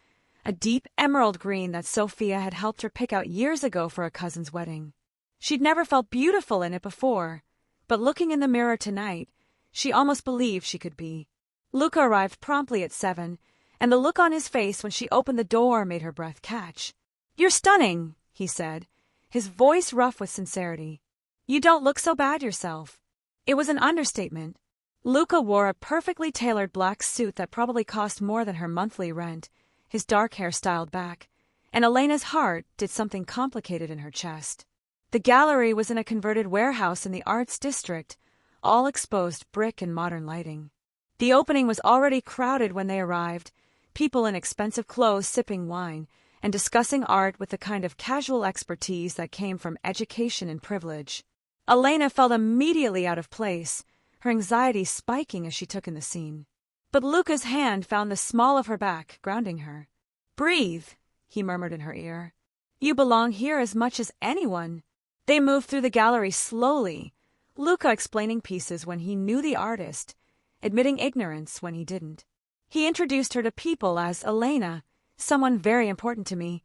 a deep emerald green that Sophia had helped her pick out years ago for a cousin's wedding. She'd never felt beautiful in it before, but looking in the mirror tonight, she almost believed she could be. Luca arrived promptly at 7, and the look on his face when she opened the door made her breath catch. "You're stunning," he said, his voice rough with sincerity. "You don't look so bad yourself." It was an understatement. Luca wore a perfectly tailored black suit that probably cost more than her monthly rent, his dark hair styled back, and Elena's heart did something complicated in her chest. The gallery was in a converted warehouse in the arts district, all exposed brick and modern lighting. The opening was already crowded when they arrived, people in expensive clothes sipping wine and discussing art with the kind of casual expertise that came from education and privilege. Elena felt immediately out of place, her anxiety spiking as she took in the scene. But Luca's hand found the small of her back, grounding her. "Breathe," he murmured in her ear. "You belong here as much as anyone." They moved through the gallery slowly, Luca explaining pieces when he knew the artist, admitting ignorance when he didn't. He introduced her to people as Elena, someone very important to me,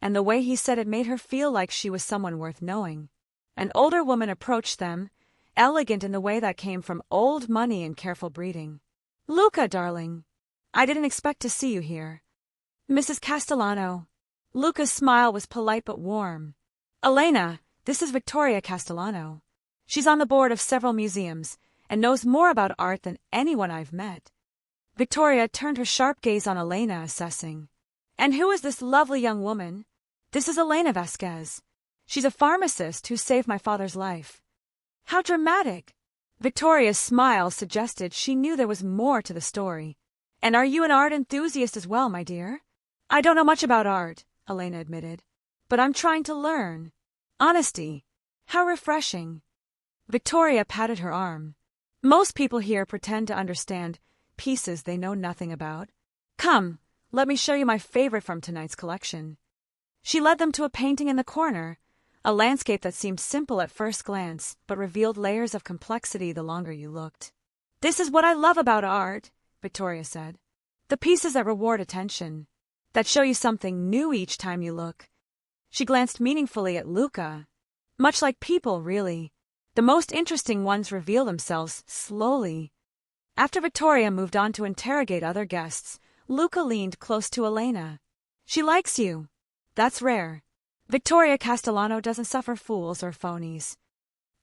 and the way he said it made her feel like she was someone worth knowing. An older woman approached them, elegant in the way that came from old money and careful breeding. "Luca, darling, I didn't expect to see you here." "Mrs. Castellano." Luca's smile was polite but warm. "Elena, this is Victoria Castellano. She's on the board of several museums and knows more about art than anyone I've met." Victoria turned her sharp gaze on Elena, assessing. "And who is this lovely young woman?" "This is Elena Vasquez. She's a pharmacist who saved my father's life." "How dramatic!" Victoria's smile suggested she knew there was more to the story. "And are you an art enthusiast as well, my dear?" "I don't know much about art," Elena admitted, "but I'm trying to learn." Honesty. How refreshing. Victoria patted her arm. "Most people here pretend to understand pieces they know nothing about. Come, let me show you my favorite from tonight's collection." She led them to a painting in the corner, a landscape that seemed simple at first glance but revealed layers of complexity the longer you looked. "This is what I love about art," Victoria said. "The pieces that reward attention, that show you something new each time you look." She glanced meaningfully at Luca. "Much like people, really. The most interesting ones reveal themselves slowly." After Victoria moved on to interrogate other guests, Luca leaned close to Elena. "She likes you. That's rare. Victoria Castellano doesn't suffer fools or phonies."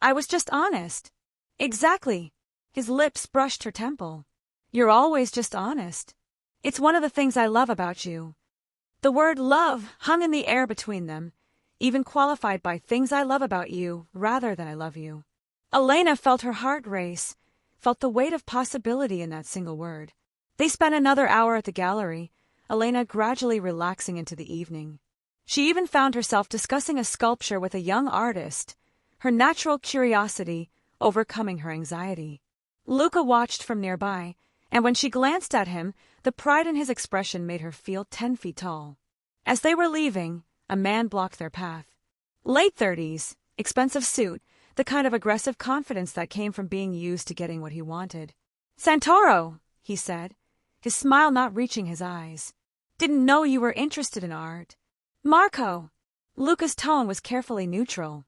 "I was just honest." "Exactly." His lips brushed her temple. "You're always just honest. It's one of the things I love about you." The word love hung in the air between them, even qualified by things I love about you rather than I love you. Elena felt her heart race, felt the weight of possibility in that single word. They spent another hour at the gallery, Elena gradually relaxing into the evening. She even found herself discussing a sculpture with a young artist, her natural curiosity overcoming her anxiety. Luca watched from nearby, and when she glanced at him, the pride in his expression made her feel 10 feet tall. As they were leaving, a man blocked their path. Late 30s, expensive suit, the kind of aggressive confidence that came from being used to getting what he wanted. "Santoro," he said, his smile not reaching his eyes. "Didn't know you were interested in art." "Marco." Luca's tone was carefully neutral.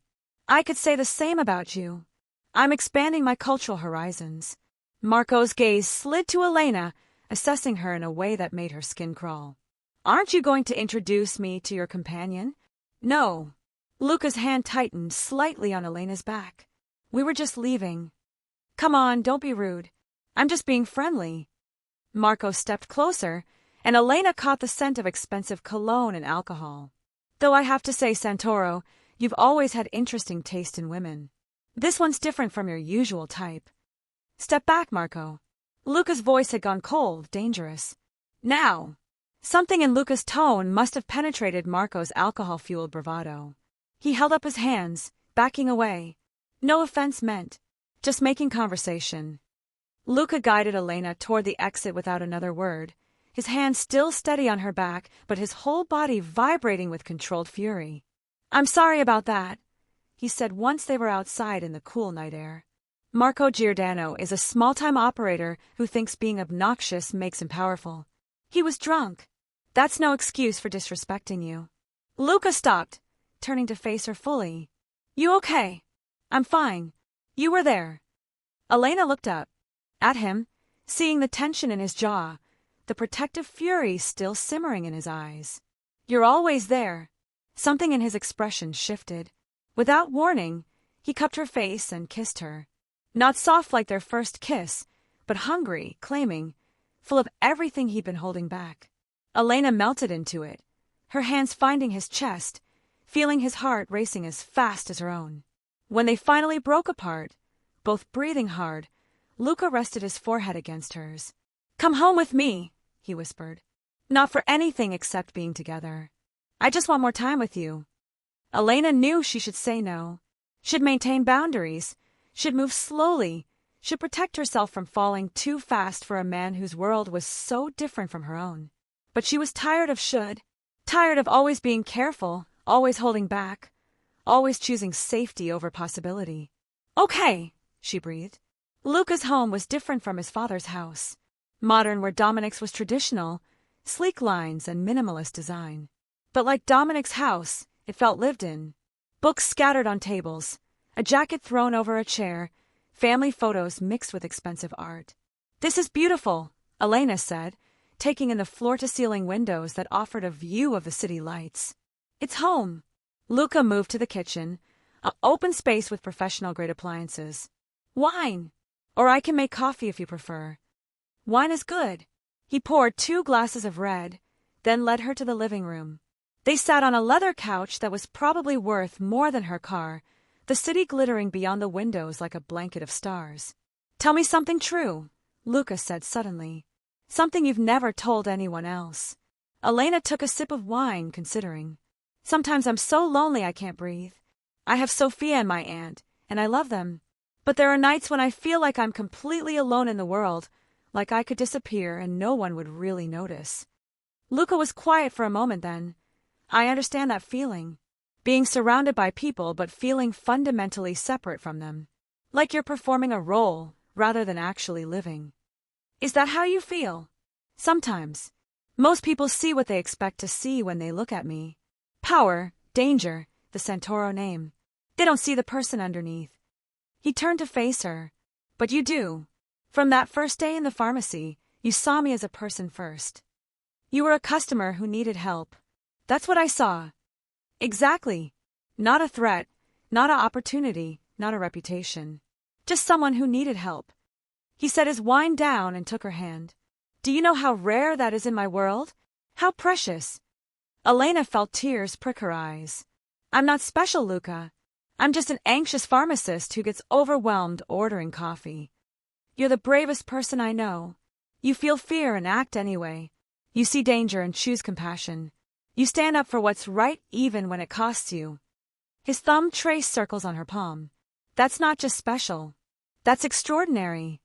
"I could say the same about you. I'm expanding my cultural horizons." Marco's gaze slid to Elena, assessing her in a way that made her skin crawl. Aren't you going to introduce me to your companion? No. Luca's hand tightened slightly on Elena's back. We were just leaving. Come on, don't be rude. I'm just being friendly. Marco stepped closer, and Elena caught the scent of expensive cologne and alcohol. Though I have to say, Santoro, you've always had interesting taste in women. This one's different from your usual type. Step back, Marco. Luca's voice had gone cold, dangerous. Now. Something in Luca's tone must have penetrated Marco's alcohol-fueled bravado. He held up his hands, backing away. No offense meant. Just making conversation. Luca guided Elena toward the exit without another word, his hand still steady on her back, but his whole body vibrating with controlled fury. I'm sorry about that, he said once they were outside in the cool night air. Marco Giordano is a small-time operator who thinks being obnoxious makes him powerful. He was drunk. That's no excuse for disrespecting you. Luca stopped, turning to face her fully. You okay? I'm fine. You were there. Elena looked up. At him, seeing the tension in his jaw, the protective fury still simmering in his eyes. You're always there. Something in his expression shifted. Without warning, he cupped her face and kissed her. Not soft like their first kiss, but hungry, claiming, full of everything he'd been holding back. Elena melted into it, her hands finding his chest, feeling his heart racing as fast as her own. When they finally broke apart, both breathing hard, Luca rested his forehead against hers. Come home with me, he whispered. Not for anything except being together. I just want more time with you. Elena knew she should say no, should maintain boundaries, should move slowly, should protect herself from falling too fast for a man whose world was so different from her own. But she was tired of should, tired of always being careful, always holding back, always choosing safety over possibility. Okay, she breathed. Luca's home was different from his father's house. Modern where Dominic's was traditional, sleek lines and minimalist design. But like Dominic's house, it felt lived in. Books scattered on tables, a jacket thrown over a chair, family photos mixed with expensive art. This is beautiful, Elena said, taking in the floor-to-ceiling windows that offered a view of the city lights. It's home. Luca moved to the kitchen, an open space with professional-grade appliances. Wine! Or I can make coffee if you prefer. Wine is good. He poured 2 glasses of red, then led her to the living room. They sat on a leather couch that was probably worth more than her car, the city glittering beyond the windows like a blanket of stars. Tell me something true, Luca said suddenly. Something you've never told anyone else. Elena took a sip of wine, considering. Sometimes I'm so lonely I can't breathe. I have Sophia and my aunt, and I love them. But there are nights when I feel like I'm completely alone in the world, like I could disappear and no one would really notice. Luca was quiet for a moment then. I understand that feeling. Being surrounded by people but feeling fundamentally separate from them. Like you're performing a role rather than actually living. Is that how you feel? Sometimes. Most people see what they expect to see when they look at me. Power, danger, the Santoro name. They don't see the person underneath. He turned to face her. But you do. From that first day in the pharmacy, you saw me as a person first. You were a customer who needed help. That's what I saw. Exactly. Not a threat, not an opportunity, not a reputation. Just someone who needed help. He set his wine down and took her hand. Do you know how rare that is in my world? How precious. Elena felt tears prick her eyes. I'm not special, Luca. I'm just an anxious pharmacist who gets overwhelmed ordering coffee. You're the bravest person I know. You feel fear and act anyway. You see danger and choose compassion. You stand up for what's right even when it costs you. His thumb traced circles on her palm. That's not just special. That's extraordinary.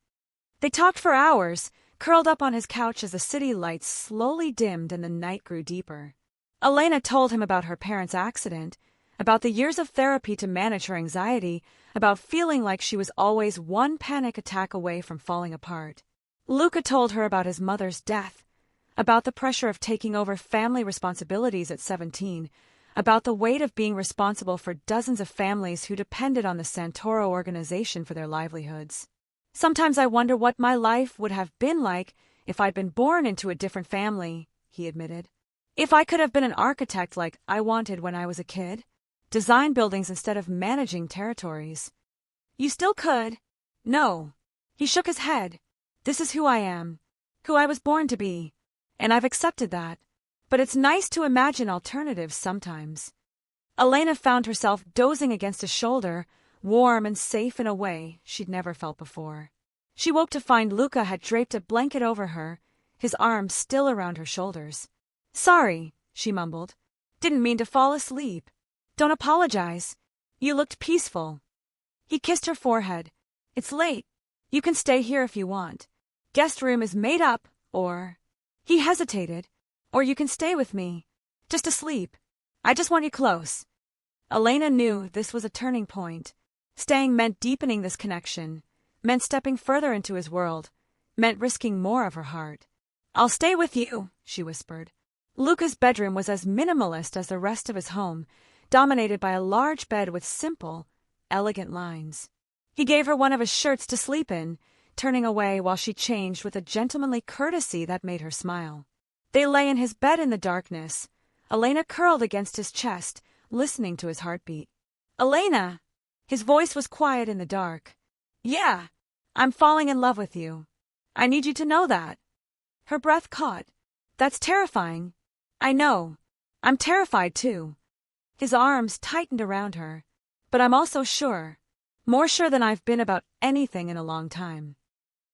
They talked for hours, curled up on his couch as the city lights slowly dimmed and the night grew deeper. Elena told him about her parents' accident, about the years of therapy to manage her anxiety, about feeling like she was always one panic attack away from falling apart. Luca told her about his mother's death, about the pressure of taking over family responsibilities at 17, about the weight of being responsible for dozens of families who depended on the Santoro organization for their livelihoods. Sometimes I wonder what my life would have been like if I'd been born into a different family, he admitted. If I could have been an architect like I wanted when I was a kid, design buildings instead of managing territories. You still could. No. He shook his head. This is who I am. Who I was born to be. And I've accepted that. But it's nice to imagine alternatives sometimes. Elena found herself dozing against his shoulder, warm and safe in a way she'd never felt before. She woke to find Luca had draped a blanket over her, his arms still around her shoulders. Sorry, she mumbled. Didn't mean to fall asleep. Don't apologize. You looked peaceful. He kissed her forehead. It's late. You can stay here if you want. Guest room is made up, or... He hesitated. Or you can stay with me. Just asleep. I just want you close. Elena knew this was a turning point. Staying meant deepening this connection, meant stepping further into his world, meant risking more of her heart. I'll stay with you, she whispered. Luca's bedroom was as minimalist as the rest of his home, dominated by a large bed with simple, elegant lines. He gave her one of his shirts to sleep in, turning away while she changed with a gentlemanly courtesy that made her smile. They lay in his bed in the darkness, Elena curled against his chest, listening to his heartbeat. Elena! His voice was quiet in the dark. Yeah, I'm falling in love with you. I need you to know that. Her breath caught. That's terrifying. I know. I'm terrified too. His arms tightened around her. But I'm also sure. More sure than I've been about anything in a long time.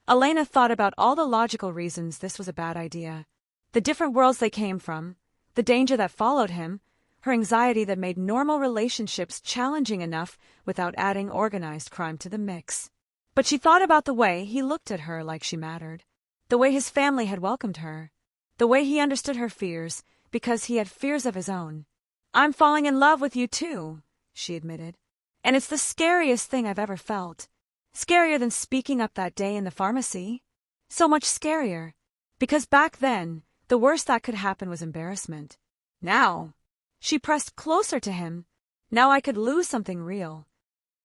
Elena thought about all the logical reasons this was a bad idea. The different worlds they came from, the danger that followed him, her anxiety that made normal relationships challenging enough without adding organized crime to the mix. But she thought about the way he looked at her like she mattered, the way his family had welcomed her, the way he understood her fears because he had fears of his own. I'm falling in love with you too, she admitted. And it's the scariest thing I've ever felt. Scarier than speaking up that day in the pharmacy. So much scarier. Because back then, the worst that could happen was embarrassment. Now, she pressed closer to him. Now I could lose something real.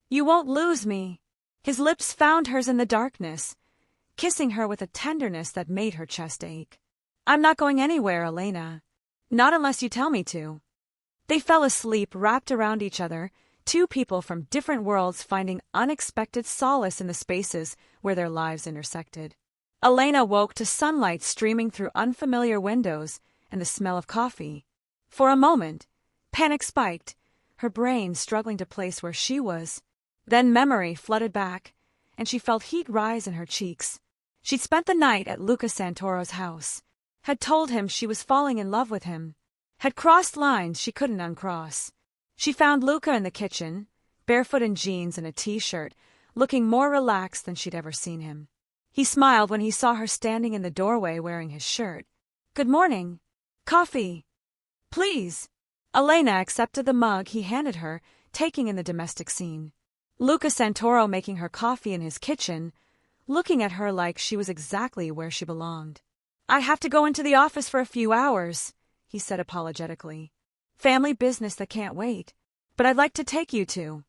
You won't lose me. His lips found hers in the darkness, kissing her with a tenderness that made her chest ache. I'm not going anywhere, Elena. Not unless you tell me to. They fell asleep wrapped around each other, two people from different worlds finding unexpected solace in the spaces where their lives intersected. Elena woke to sunlight streaming through unfamiliar windows and the smell of coffee. For a moment, panic spiked, her brain struggling to place where she was. Then memory flooded back, and she felt heat rise in her cheeks. She'd spent the night at Luca Santoro's house, had told him she was falling in love with him, had crossed lines she couldn't uncross. She found Luca in the kitchen, barefoot in jeans and a t-shirt, looking more relaxed than she'd ever seen him. He smiled when he saw her standing in the doorway wearing his shirt. Good morning. Coffee. Please. Elena accepted the mug he handed her, taking in the domestic scene. Luca Santoro making her coffee in his kitchen, looking at her like she was exactly where she belonged. I have to go into the office for a few hours, he said apologetically. Family business that can't wait. But I'd like to take you to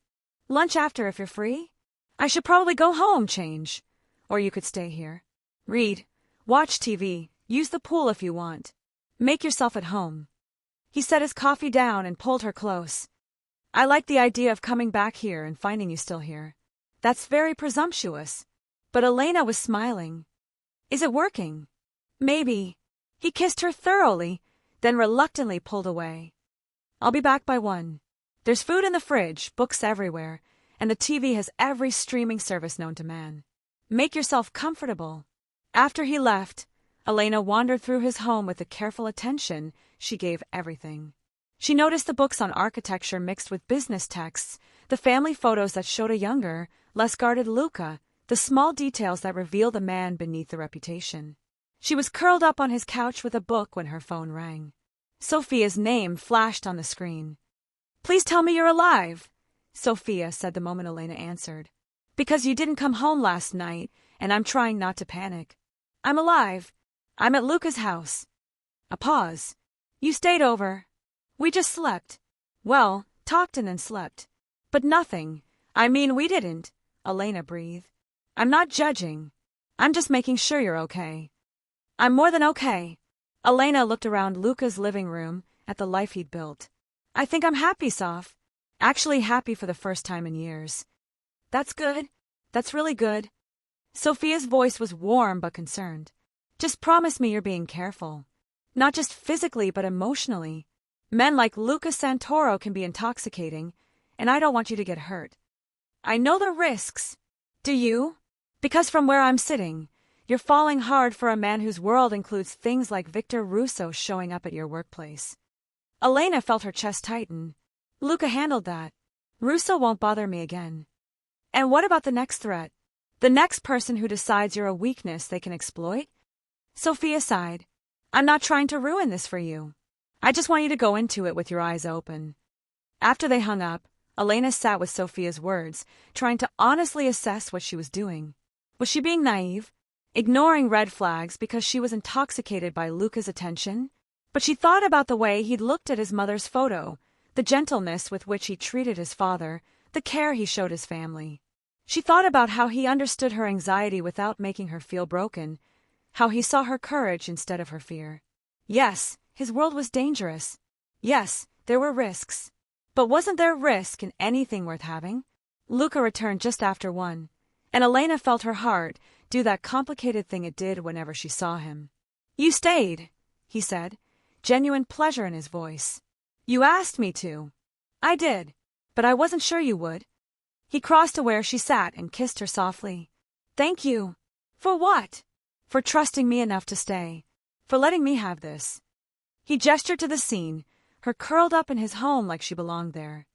lunch after if you're free. I should probably go home, change. Or you could stay here. Read. Watch TV. Use the pool if you want. Make yourself at home. He set his coffee down and pulled her close. I like the idea of coming back here and finding you still here. That's very presumptuous. But Elena was smiling. Is it working? Maybe. He kissed her thoroughly, then reluctantly pulled away. I'll be back by 1. There's food in the fridge, books everywhere, and the TV has every streaming service known to man. Make yourself comfortable. After he left, Elena wandered through his home with the careful attention she gave everything. She noticed the books on architecture mixed with business texts, the family photos that showed a younger, less guarded Luca, the small details that revealed the man beneath the reputation. She was curled up on his couch with a book when her phone rang. Sophia's name flashed on the screen. Please tell me you're alive, Sophia said the moment Elena answered. Because you didn't come home last night, and I'm trying not to panic. I'm alive. I'm at Luca's house. A pause. You stayed over. We just slept. Well, talked and then slept. But nothing. I mean, we didn't, Elena breathed. I'm not judging. I'm just making sure you're okay. I'm more than okay. Elena looked around Luca's living room at the life he'd built. I think I'm happy, Soph. Actually happy for the first time in years. That's good. That's really good. Sophia's voice was warm but concerned. Just promise me you're being careful. Not just physically but emotionally. Men like Luca Santoro can be intoxicating, and I don't want you to get hurt. I know the risks. Do you? Because from where I'm sitting, you're falling hard for a man whose world includes things like Victor Russo showing up at your workplace. Elena felt her chest tighten. Luca handled that. Russo won't bother me again. And what about the next threat? The next person who decides you're a weakness they can exploit? Sophia sighed. I'm not trying to ruin this for you. I just want you to go into it with your eyes open. After they hung up, Elena sat with Sophia's words, trying to honestly assess what she was doing. Was she being naive? Ignoring red flags because she was intoxicated by Luca's attention? But she thought about the way he'd looked at his mother's photo, the gentleness with which he treated his father, the care he showed his family. She thought about how he understood her anxiety without making her feel broken, how he saw her courage instead of her fear. Yes, his world was dangerous. Yes, there were risks. But wasn't there risk in anything worth having? Luca returned just after 1, and Elena felt her heart do that complicated thing it did whenever she saw him. You stayed, he said, genuine pleasure in his voice. You asked me to. I did, but I wasn't sure you would. He crossed to where she sat and kissed her softly. Thank you. For what? For trusting me enough to stay. For letting me have this. He gestured to the scene, her curled up in his home like she belonged there.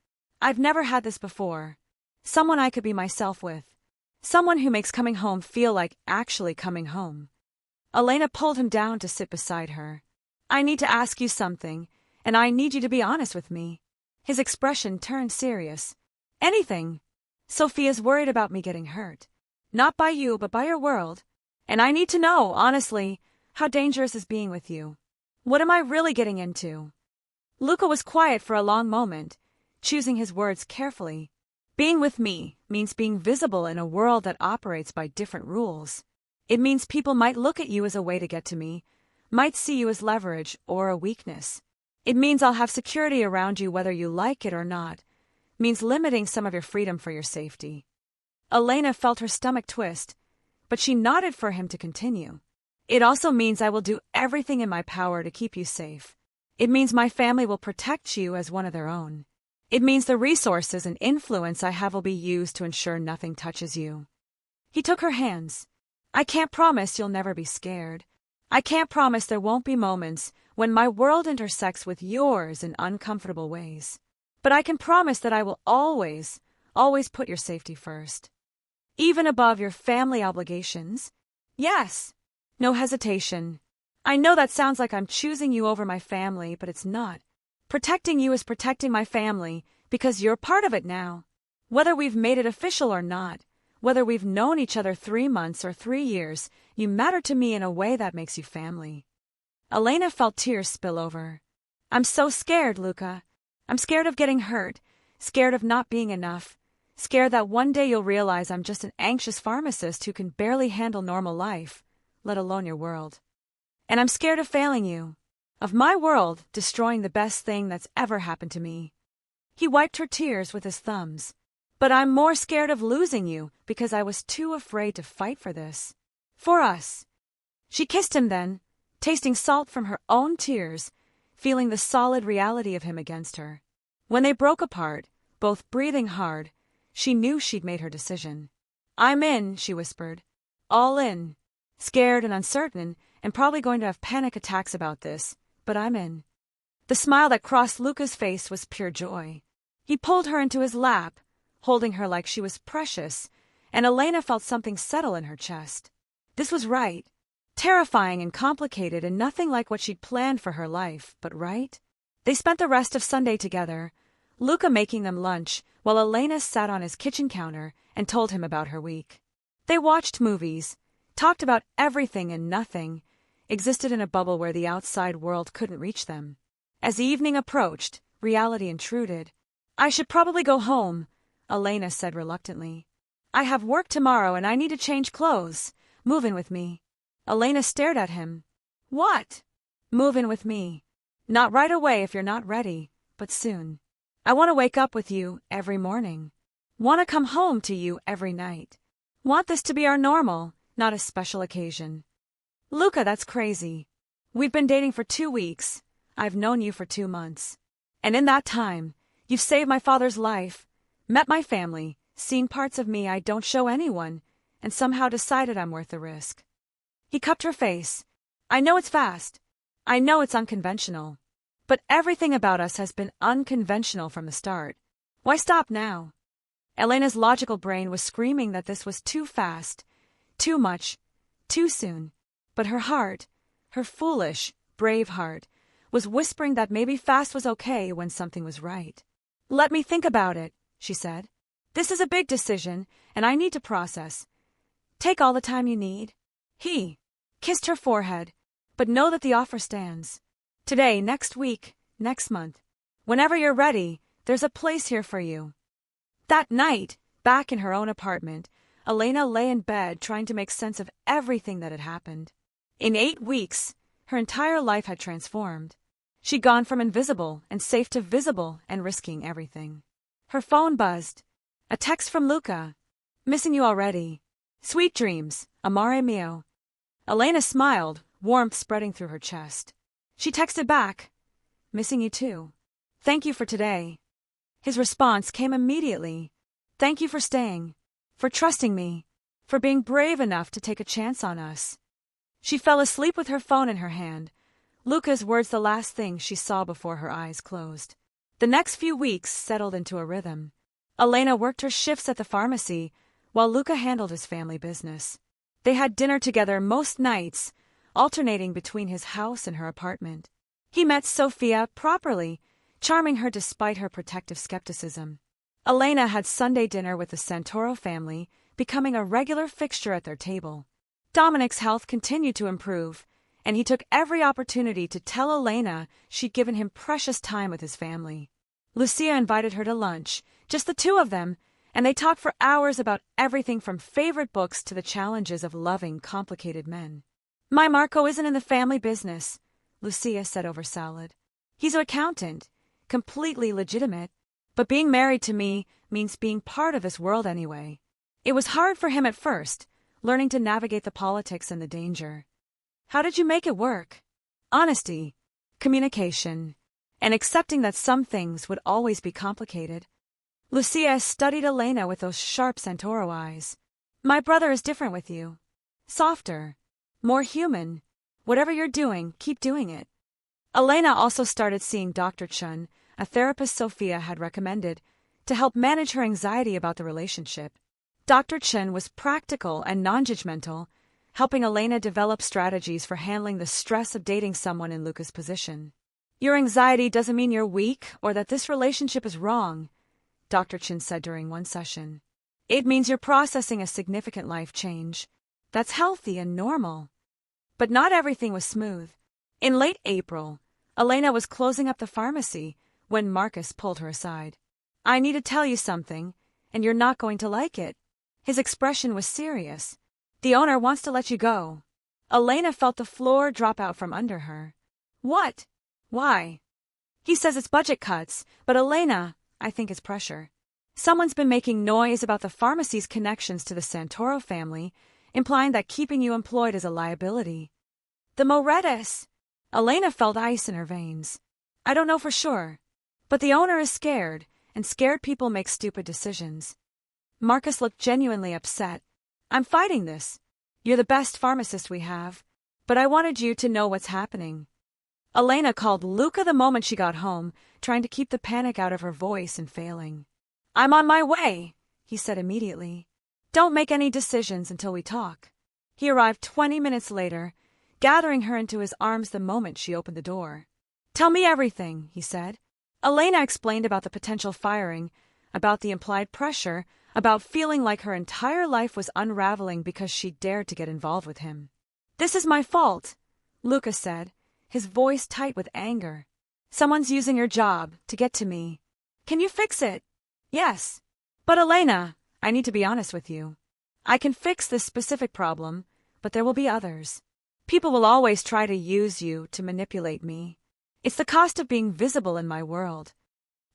I've never had this before. Someone I could be myself with. Someone who makes coming home feel like actually coming home. Elena pulled him down to sit beside her. I need to ask you something, and I need you to be honest with me. His expression turned serious. Anything. Sophia's worried about me getting hurt. Not by you, but by your world. And I need to know, honestly, how dangerous is being with you. What am I really getting into? Luca was quiet for a long moment, choosing his words carefully. Being with me means being visible in a world that operates by different rules. It means people might look at you as a way to get to me, might see you as leverage or a weakness. It means I'll have security around you whether you like it or not. Means limiting some of your freedom for your safety. Elena felt her stomach twist, but she nodded for him to continue. It also means I will do everything in my power to keep you safe. It means my family will protect you as one of their own. It means the resources and influence I have will be used to ensure nothing touches you. He took her hands. I can't promise you'll never be scared. I can't promise there won't be moments when my world intersects with yours in uncomfortable ways. But I can promise that I will always, always put your safety first. Even above your family obligations. Yes. No hesitation. I know that sounds like I'm choosing you over my family, but it's not. Protecting you is protecting my family, because you're part of it now. Whether we've made it official or not, whether we've known each other 3 months or 3 years, you matter to me in a way that makes you family. Elena felt tears spill over. I'm so scared, Luca. I'm scared of getting hurt, scared of not being enough, scared that one day you'll realize I'm just an anxious pharmacist who can barely handle normal life, let alone your world. And I'm scared of failing you, of my world destroying the best thing that's ever happened to me. He wiped her tears with his thumbs. But I'm more scared of losing you because I was too afraid to fight for this. For us. She kissed him then, tasting salt from her own tears, feeling the solid reality of him against her. When they broke apart, both breathing hard, she knew she'd made her decision. I'm in, she whispered. All in. Scared and uncertain, and probably going to have panic attacks about this, but I'm in. The smile that crossed Luca's face was pure joy. He pulled her into his lap, holding her like she was precious, and Elena felt something settle in her chest. This was right. Terrifying and complicated and nothing like what she'd planned for her life, but right? They spent the rest of Sunday together, Luca making them lunch, while Elena sat on his kitchen counter and told him about her week. They watched movies, talked about everything and nothing, existed in a bubble where the outside world couldn't reach them. As evening approached, reality intruded. I should probably go home, Elena said reluctantly. I have work tomorrow and I need to change clothes. Move in with me. Elena stared at him. What? Move in with me. Not right away if you're not ready, but soon. I want to wake up with you every morning. Want to come home to you every night. Want this to be our normal, not a special occasion. Luca, that's crazy. We've been dating for 2 weeks. I've known you for 2 months. And in that time, you've saved my father's life, met my family, seen parts of me I don't show anyone, and somehow decided I'm worth the risk. He cupped her face. I know it's fast. I know it's unconventional. But everything about us has been unconventional from the start. Why stop now? Elena's logical brain was screaming that this was too fast, too much, too soon. But her heart, her foolish, brave heart, was whispering that maybe fast was okay when something was right. Let me think about it, she said. This is a big decision, and I need to process. Take all the time you need. He kissed her forehead, but know that the offer stands. Today, next week, next month. Whenever you're ready, there's a place here for you. That night, back in her own apartment, Elena lay in bed trying to make sense of everything that had happened. In 8 weeks, her entire life had transformed. She'd gone from invisible and safe to visible and risking everything. Her phone buzzed. A text from Luca. Missing you already. Sweet dreams, amare mio. Elena smiled, warmth spreading through her chest. She texted back. Missing you too. Thank you for today. His response came immediately. Thank you for staying, for trusting me, for being brave enough to take a chance on us. She fell asleep with her phone in her hand, Luca's words the last thing she saw before her eyes closed. The next few weeks settled into a rhythm. Elena worked her shifts at the pharmacy, while Luca handled his family business. They had dinner together most nights, alternating between his house and her apartment. He met Sofia properly, charming her despite her protective skepticism. Elena had Sunday dinner with the Santoro family, becoming a regular fixture at their table. Dominic's health continued to improve, and he took every opportunity to tell Elena she'd given him precious time with his family. Lucia invited her to lunch, just the two of them, and they talked for hours about everything from favorite books to the challenges of loving complicated men. My Marco isn't in the family business, Lucia said over salad. He's an accountant, completely legitimate, but being married to me means being part of this world anyway. It was hard for him at first, learning to navigate the politics and the danger. How did you make it work? Honesty, communication, and accepting that some things would always be complicated. Lucia studied Elena with those sharp Santoro eyes. My brother is different with you. Softer, more human. Whatever you're doing, keep doing it. Elena also started seeing Dr. Chun, a therapist Sophia had recommended, to help manage her anxiety about the relationship. Dr. Chun was practical and non-judgmental, helping Elena develop strategies for handling the stress of dating someone in Luca's position. Your anxiety doesn't mean you're weak or that this relationship is wrong, Dr. Chun said during one session. It means you're processing a significant life change. That's healthy and normal. But not everything was smooth. In late April, Elena was closing up the pharmacy when Marcus pulled her aside. I need to tell you something, and you're not going to like it. His expression was serious. The owner wants to let you go. Elena felt the floor drop out from under her. What? Why? He says it's budget cuts, but Elena, I think it's pressure. Someone's been making noise about the pharmacy's connections to the Santoro family, implying that keeping you employed is a liability. The Morettes! Elena felt ice in her veins. I don't know for sure, but the owner is scared, and scared people make stupid decisions. Marcus looked genuinely upset. I'm fighting this. You're the best pharmacist we have, but I wanted you to know what's happening. Elena called Luca the moment she got home, trying to keep the panic out of her voice and failing. I'm on my way, he said immediately. Don't make any decisions until we talk. He arrived 20 minutes later, gathering her into his arms the moment she opened the door. Tell me everything, he said. Elena explained about the potential firing, about the implied pressure, about feeling like her entire life was unraveling because she dared to get involved with him. This is my fault, Luca said, his voice tight with anger. Someone's using your job to get to me. Can you fix it? Yes. But Elena, I need to be honest with you. I can fix this specific problem, but there will be others. People will always try to use you to manipulate me. It's the cost of being visible in my world.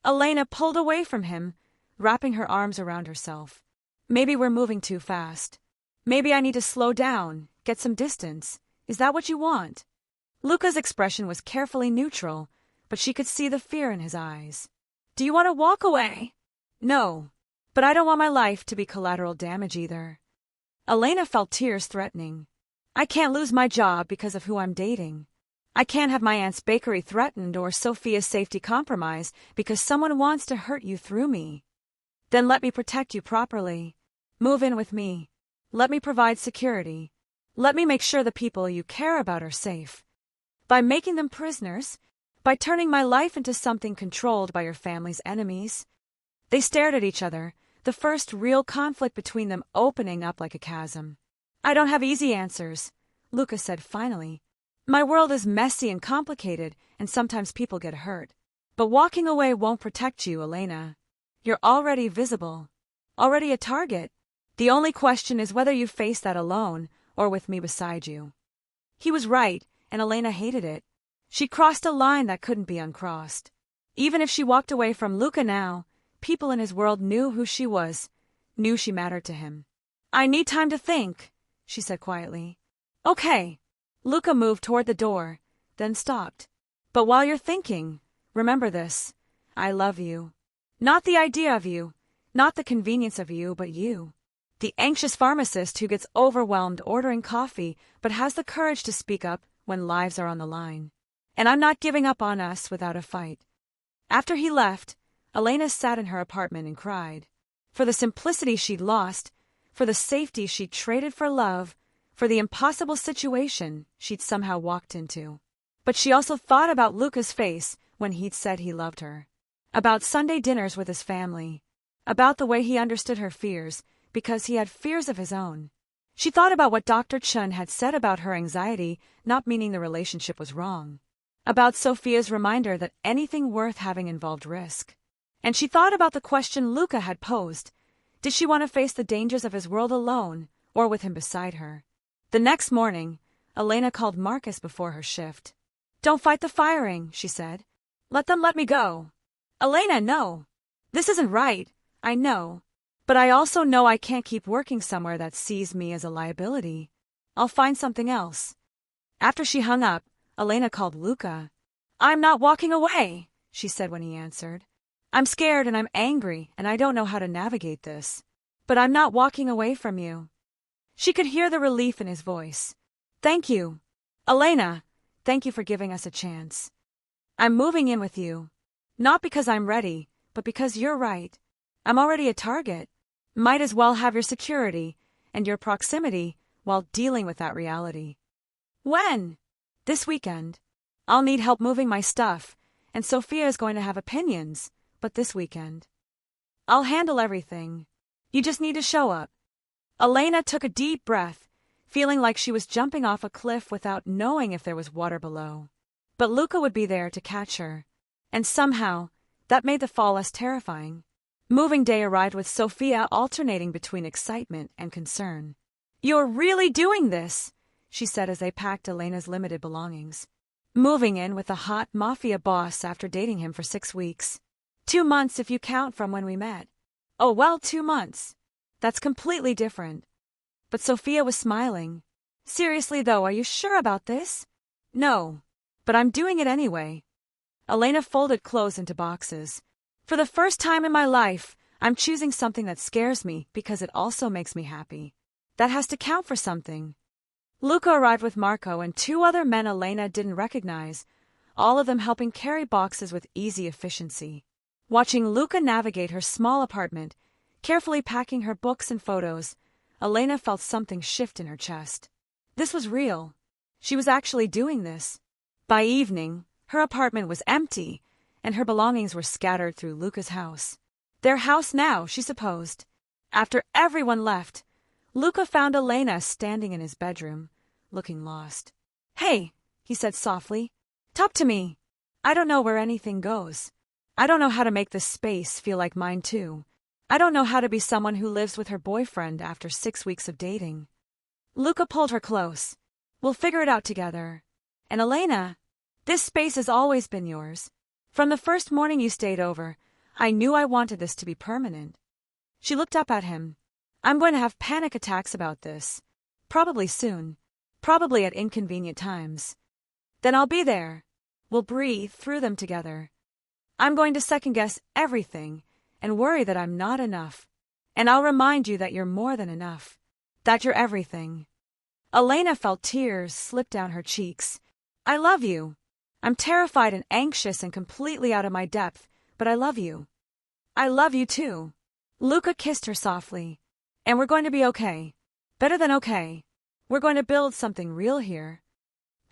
Elena pulled away from him, wrapping her arms around herself. Maybe we're moving too fast. Maybe I need to slow down, get some distance. Is that what you want? Luca's expression was carefully neutral, but she could see the fear in his eyes. Do you want to walk away? No, but I don't want my life to be collateral damage either. Elena felt tears threatening. I can't lose my job because of who I'm dating. I can't have my aunt's bakery threatened or Sophia's safety compromised because someone wants to hurt you through me. Then let me protect you properly. Move in with me. Let me provide security. Let me make sure the people you care about are safe. By making them prisoners, by turning my life into something controlled by your family's enemies. They stared at each other, the first real conflict between them opening up like a chasm. I don't have easy answers, Luca said finally. My world is messy and complicated, and sometimes people get hurt. But walking away won't protect you, Elena. You're already visible. Already a target. The only question is whether you face that alone, or with me beside you. He was right, and Elena hated it. She crossed a line that couldn't be uncrossed. Even if she walked away from Luca now, people in his world knew who she was, knew she mattered to him. I need time to think, she said quietly. Okay. Luca moved toward the door, then stopped. But while you're thinking, remember this. I love you. Not the idea of you, not the convenience of you, but you. The anxious pharmacist who gets overwhelmed ordering coffee but has the courage to speak up when lives are on the line. And I'm not giving up on us without a fight. After he left, Elena sat in her apartment and cried. For the simplicity she'd lost, for the safety she'd traded for love, for the impossible situation she'd somehow walked into. But she also thought about Luca's face when he'd said he loved her. About Sunday dinners with his family. About the way he understood her fears, because he had fears of his own. She thought about what Dr. Chun had said about her anxiety, not meaning the relationship was wrong. About Sophia's reminder that anything worth having involved risk. And she thought about the question Luca had posed. Did she want to face the dangers of his world alone, or with him beside her? The next morning, Elena called Marcus before her shift. Don't fight the firing, she said. Let them let me go. Elena, no. This isn't right, I know. But I also know I can't keep working somewhere that sees me as a liability. I'll find something else. After she hung up, Elena called Luca. I'm not walking away, she said when he answered. I'm scared and I'm angry and I don't know how to navigate this. But I'm not walking away from you. She could hear the relief in his voice. Thank you. Elena, thank you for giving us a chance. I'm moving in with you. Not because I'm ready, but because you're right. I'm already a target. Might as well have your security and your proximity while dealing with that reality. When? This weekend. I'll need help moving my stuff, and Sophia is going to have opinions, but this weekend. I'll handle everything. You just need to show up. Elena took a deep breath, feeling like she was jumping off a cliff without knowing if there was water below. But Luca would be there to catch her, and somehow that made the fall less terrifying. Moving day arrived with Sophia alternating between excitement and concern. You're really doing this, she said as they packed Elena's limited belongings. Moving in with a hot Mafia boss after dating him for 6 weeks. 2 months if you count from when we met. Oh, well, 2 months. That's completely different. But Sophia was smiling. Seriously, though, are you sure about this? No. But I'm doing it anyway. Elena folded clothes into boxes. For the first time in my life, I'm choosing something that scares me because it also makes me happy. That has to count for something. Luca arrived with Marco and 2 other men Elena didn't recognize, all of them helping carry boxes with easy efficiency. Watching Luca navigate her small apartment, carefully packing her books and photos, Elena felt something shift in her chest. This was real. She was actually doing this. By evening, her apartment was empty, and her belongings were scattered through Luca's house. Their house now, she supposed. After everyone left, Luca found Elena standing in his bedroom, looking lost. Hey, he said softly. Talk to me. I don't know where anything goes. I don't know how to make this space feel like mine too. I don't know how to be someone who lives with her boyfriend after 6 weeks of dating. Luca pulled her close. We'll figure it out together. And Elena, this space has always been yours. From the first morning you stayed over, I knew I wanted this to be permanent. She looked up at him. I'm going to have panic attacks about this. Probably soon. Probably at inconvenient times. Then I'll be there. We'll breathe through them together. I'm going to second-guess everything and worry that I'm not enough. And I'll remind you that you're more than enough. That you're everything. Elena felt tears slip down her cheeks. I love you. I'm terrified and anxious and completely out of my depth, but I love you. I love you too. Luca kissed her softly. And we're going to be okay. Better than okay. We're going to build something real here.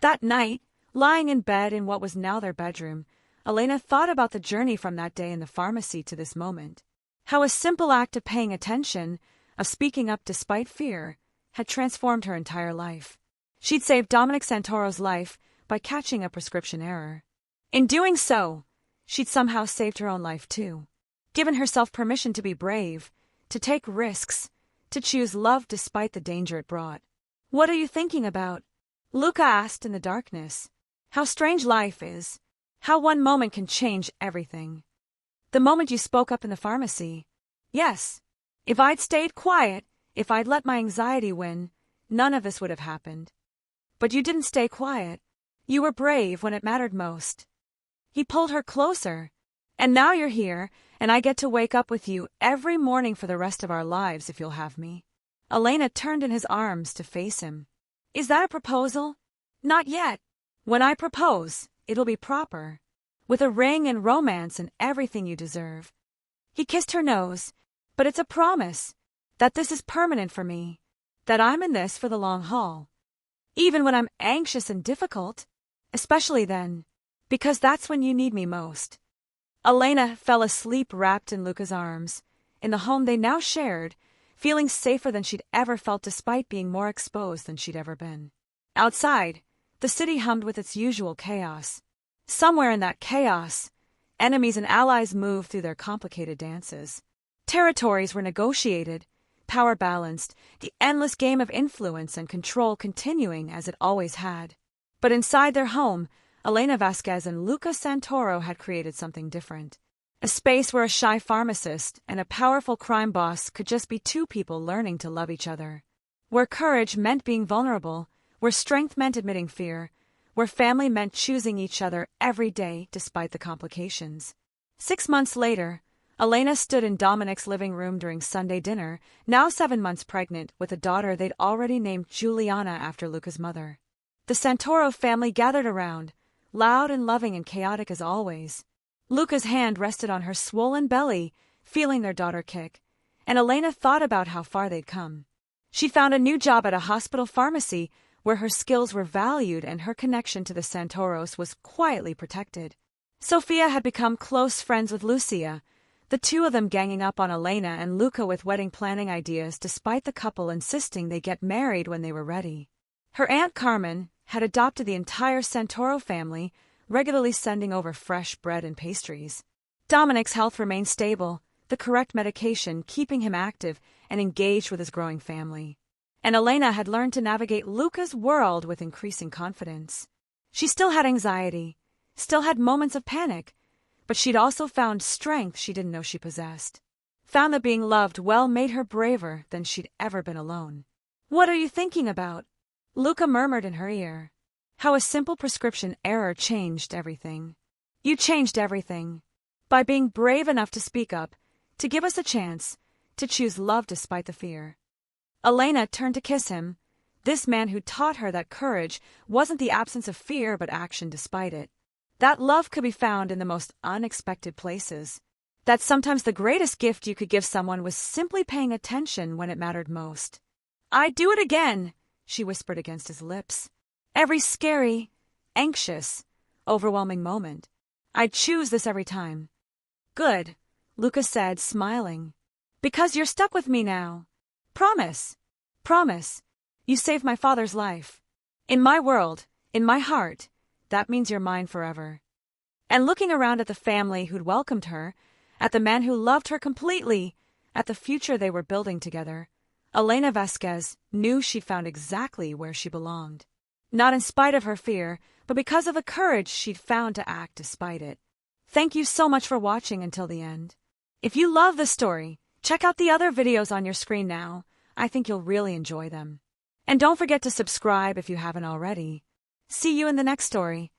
That night, lying in bed in what was now their bedroom, Elena thought about the journey from that day in the pharmacy to this moment. How a simple act of paying attention, of speaking up despite fear, had transformed her entire life. She'd saved Dominic Santoro's life by catching a prescription error. In doing so, she'd somehow saved her own life too. Given herself permission to be brave, to take risks, to choose love despite the danger it brought. What are you thinking about? Luca asked in the darkness. How strange life is. How one moment can change everything. The moment you spoke up in the pharmacy. Yes. If I'd stayed quiet, if I'd let my anxiety win, none of this would have happened. But you didn't stay quiet. You were brave when it mattered most. He pulled her closer. And now you're here, and I get to wake up with you every morning for the rest of our lives if you'll have me. Elena turned in his arms to face him. Is that a proposal? Not yet. When I propose, it'll be proper. With a ring and romance and everything you deserve. He kissed her nose. But it's a promise. That this is permanent for me. That I'm in this for the long haul. Even when I'm anxious and difficult. Especially then. Because that's when you need me most. Elena fell asleep wrapped in Luca's arms. In the home they now shared. Feeling safer than she'd ever felt despite being more exposed than she'd ever been. Outside, the city hummed with its usual chaos. Somewhere in that chaos, enemies and allies moved through their complicated dances. Territories were negotiated, power balanced, the endless game of influence and control continuing as it always had. But inside their home, Elena Vasquez and Luca Santoro had created something different. A space where a shy pharmacist and a powerful crime boss could just be two people learning to love each other. Where courage meant being vulnerable, where strength meant admitting fear, where family meant choosing each other every day despite the complications. 6 months later, Elena stood in Dominic's living room during Sunday dinner, now 7 months pregnant with a daughter they'd already named Juliana after Luca's mother. The Santoro family gathered around, loud and loving and chaotic as always. Luca's hand rested on her swollen belly, feeling their daughter kick, and Elena thought about how far they'd come. She found a new job at a hospital pharmacy where her skills were valued and her connection to the Santoros was quietly protected. Sophia had become close friends with Lucia, the two of them ganging up on Elena and Luca with wedding planning ideas despite the couple insisting they get married when they were ready. Her Aunt Carmen had adopted the entire Santoro family, regularly sending over fresh bread and pastries. Dominic's health remained stable, the correct medication keeping him active and engaged with his growing family. And Elena had learned to navigate Luca's world with increasing confidence. She still had anxiety, still had moments of panic, but she'd also found strength she didn't know she possessed. Found that being loved well made her braver than she'd ever been alone. What are you thinking about? Luca murmured in her ear. How a simple prescription error changed everything. You changed everything. By being brave enough to speak up, to give us a chance, to choose love despite the fear. Elena turned to kiss him, this man who taught her that courage wasn't the absence of fear but action despite it. That love could be found in the most unexpected places. That sometimes the greatest gift you could give someone was simply paying attention when it mattered most. I'd do it again, she whispered against his lips. Every scary, anxious, overwhelming moment. I'd choose this every time. Good, Luca said, smiling. Because you're stuck with me now. Promise. Promise. You saved my father's life. In my world, in my heart, that means you're mine forever. And looking around at the family who'd welcomed her, at the man who loved her completely, at the future they were building together, Elena Vasquez knew she found exactly where she belonged. Not in spite of her fear, but because of the courage she'd found to act despite it. Thank you so much for watching until the end. If you love the story, check out the other videos on your screen now. I think you'll really enjoy them. And don't forget to subscribe if you haven't already. See you in the next story.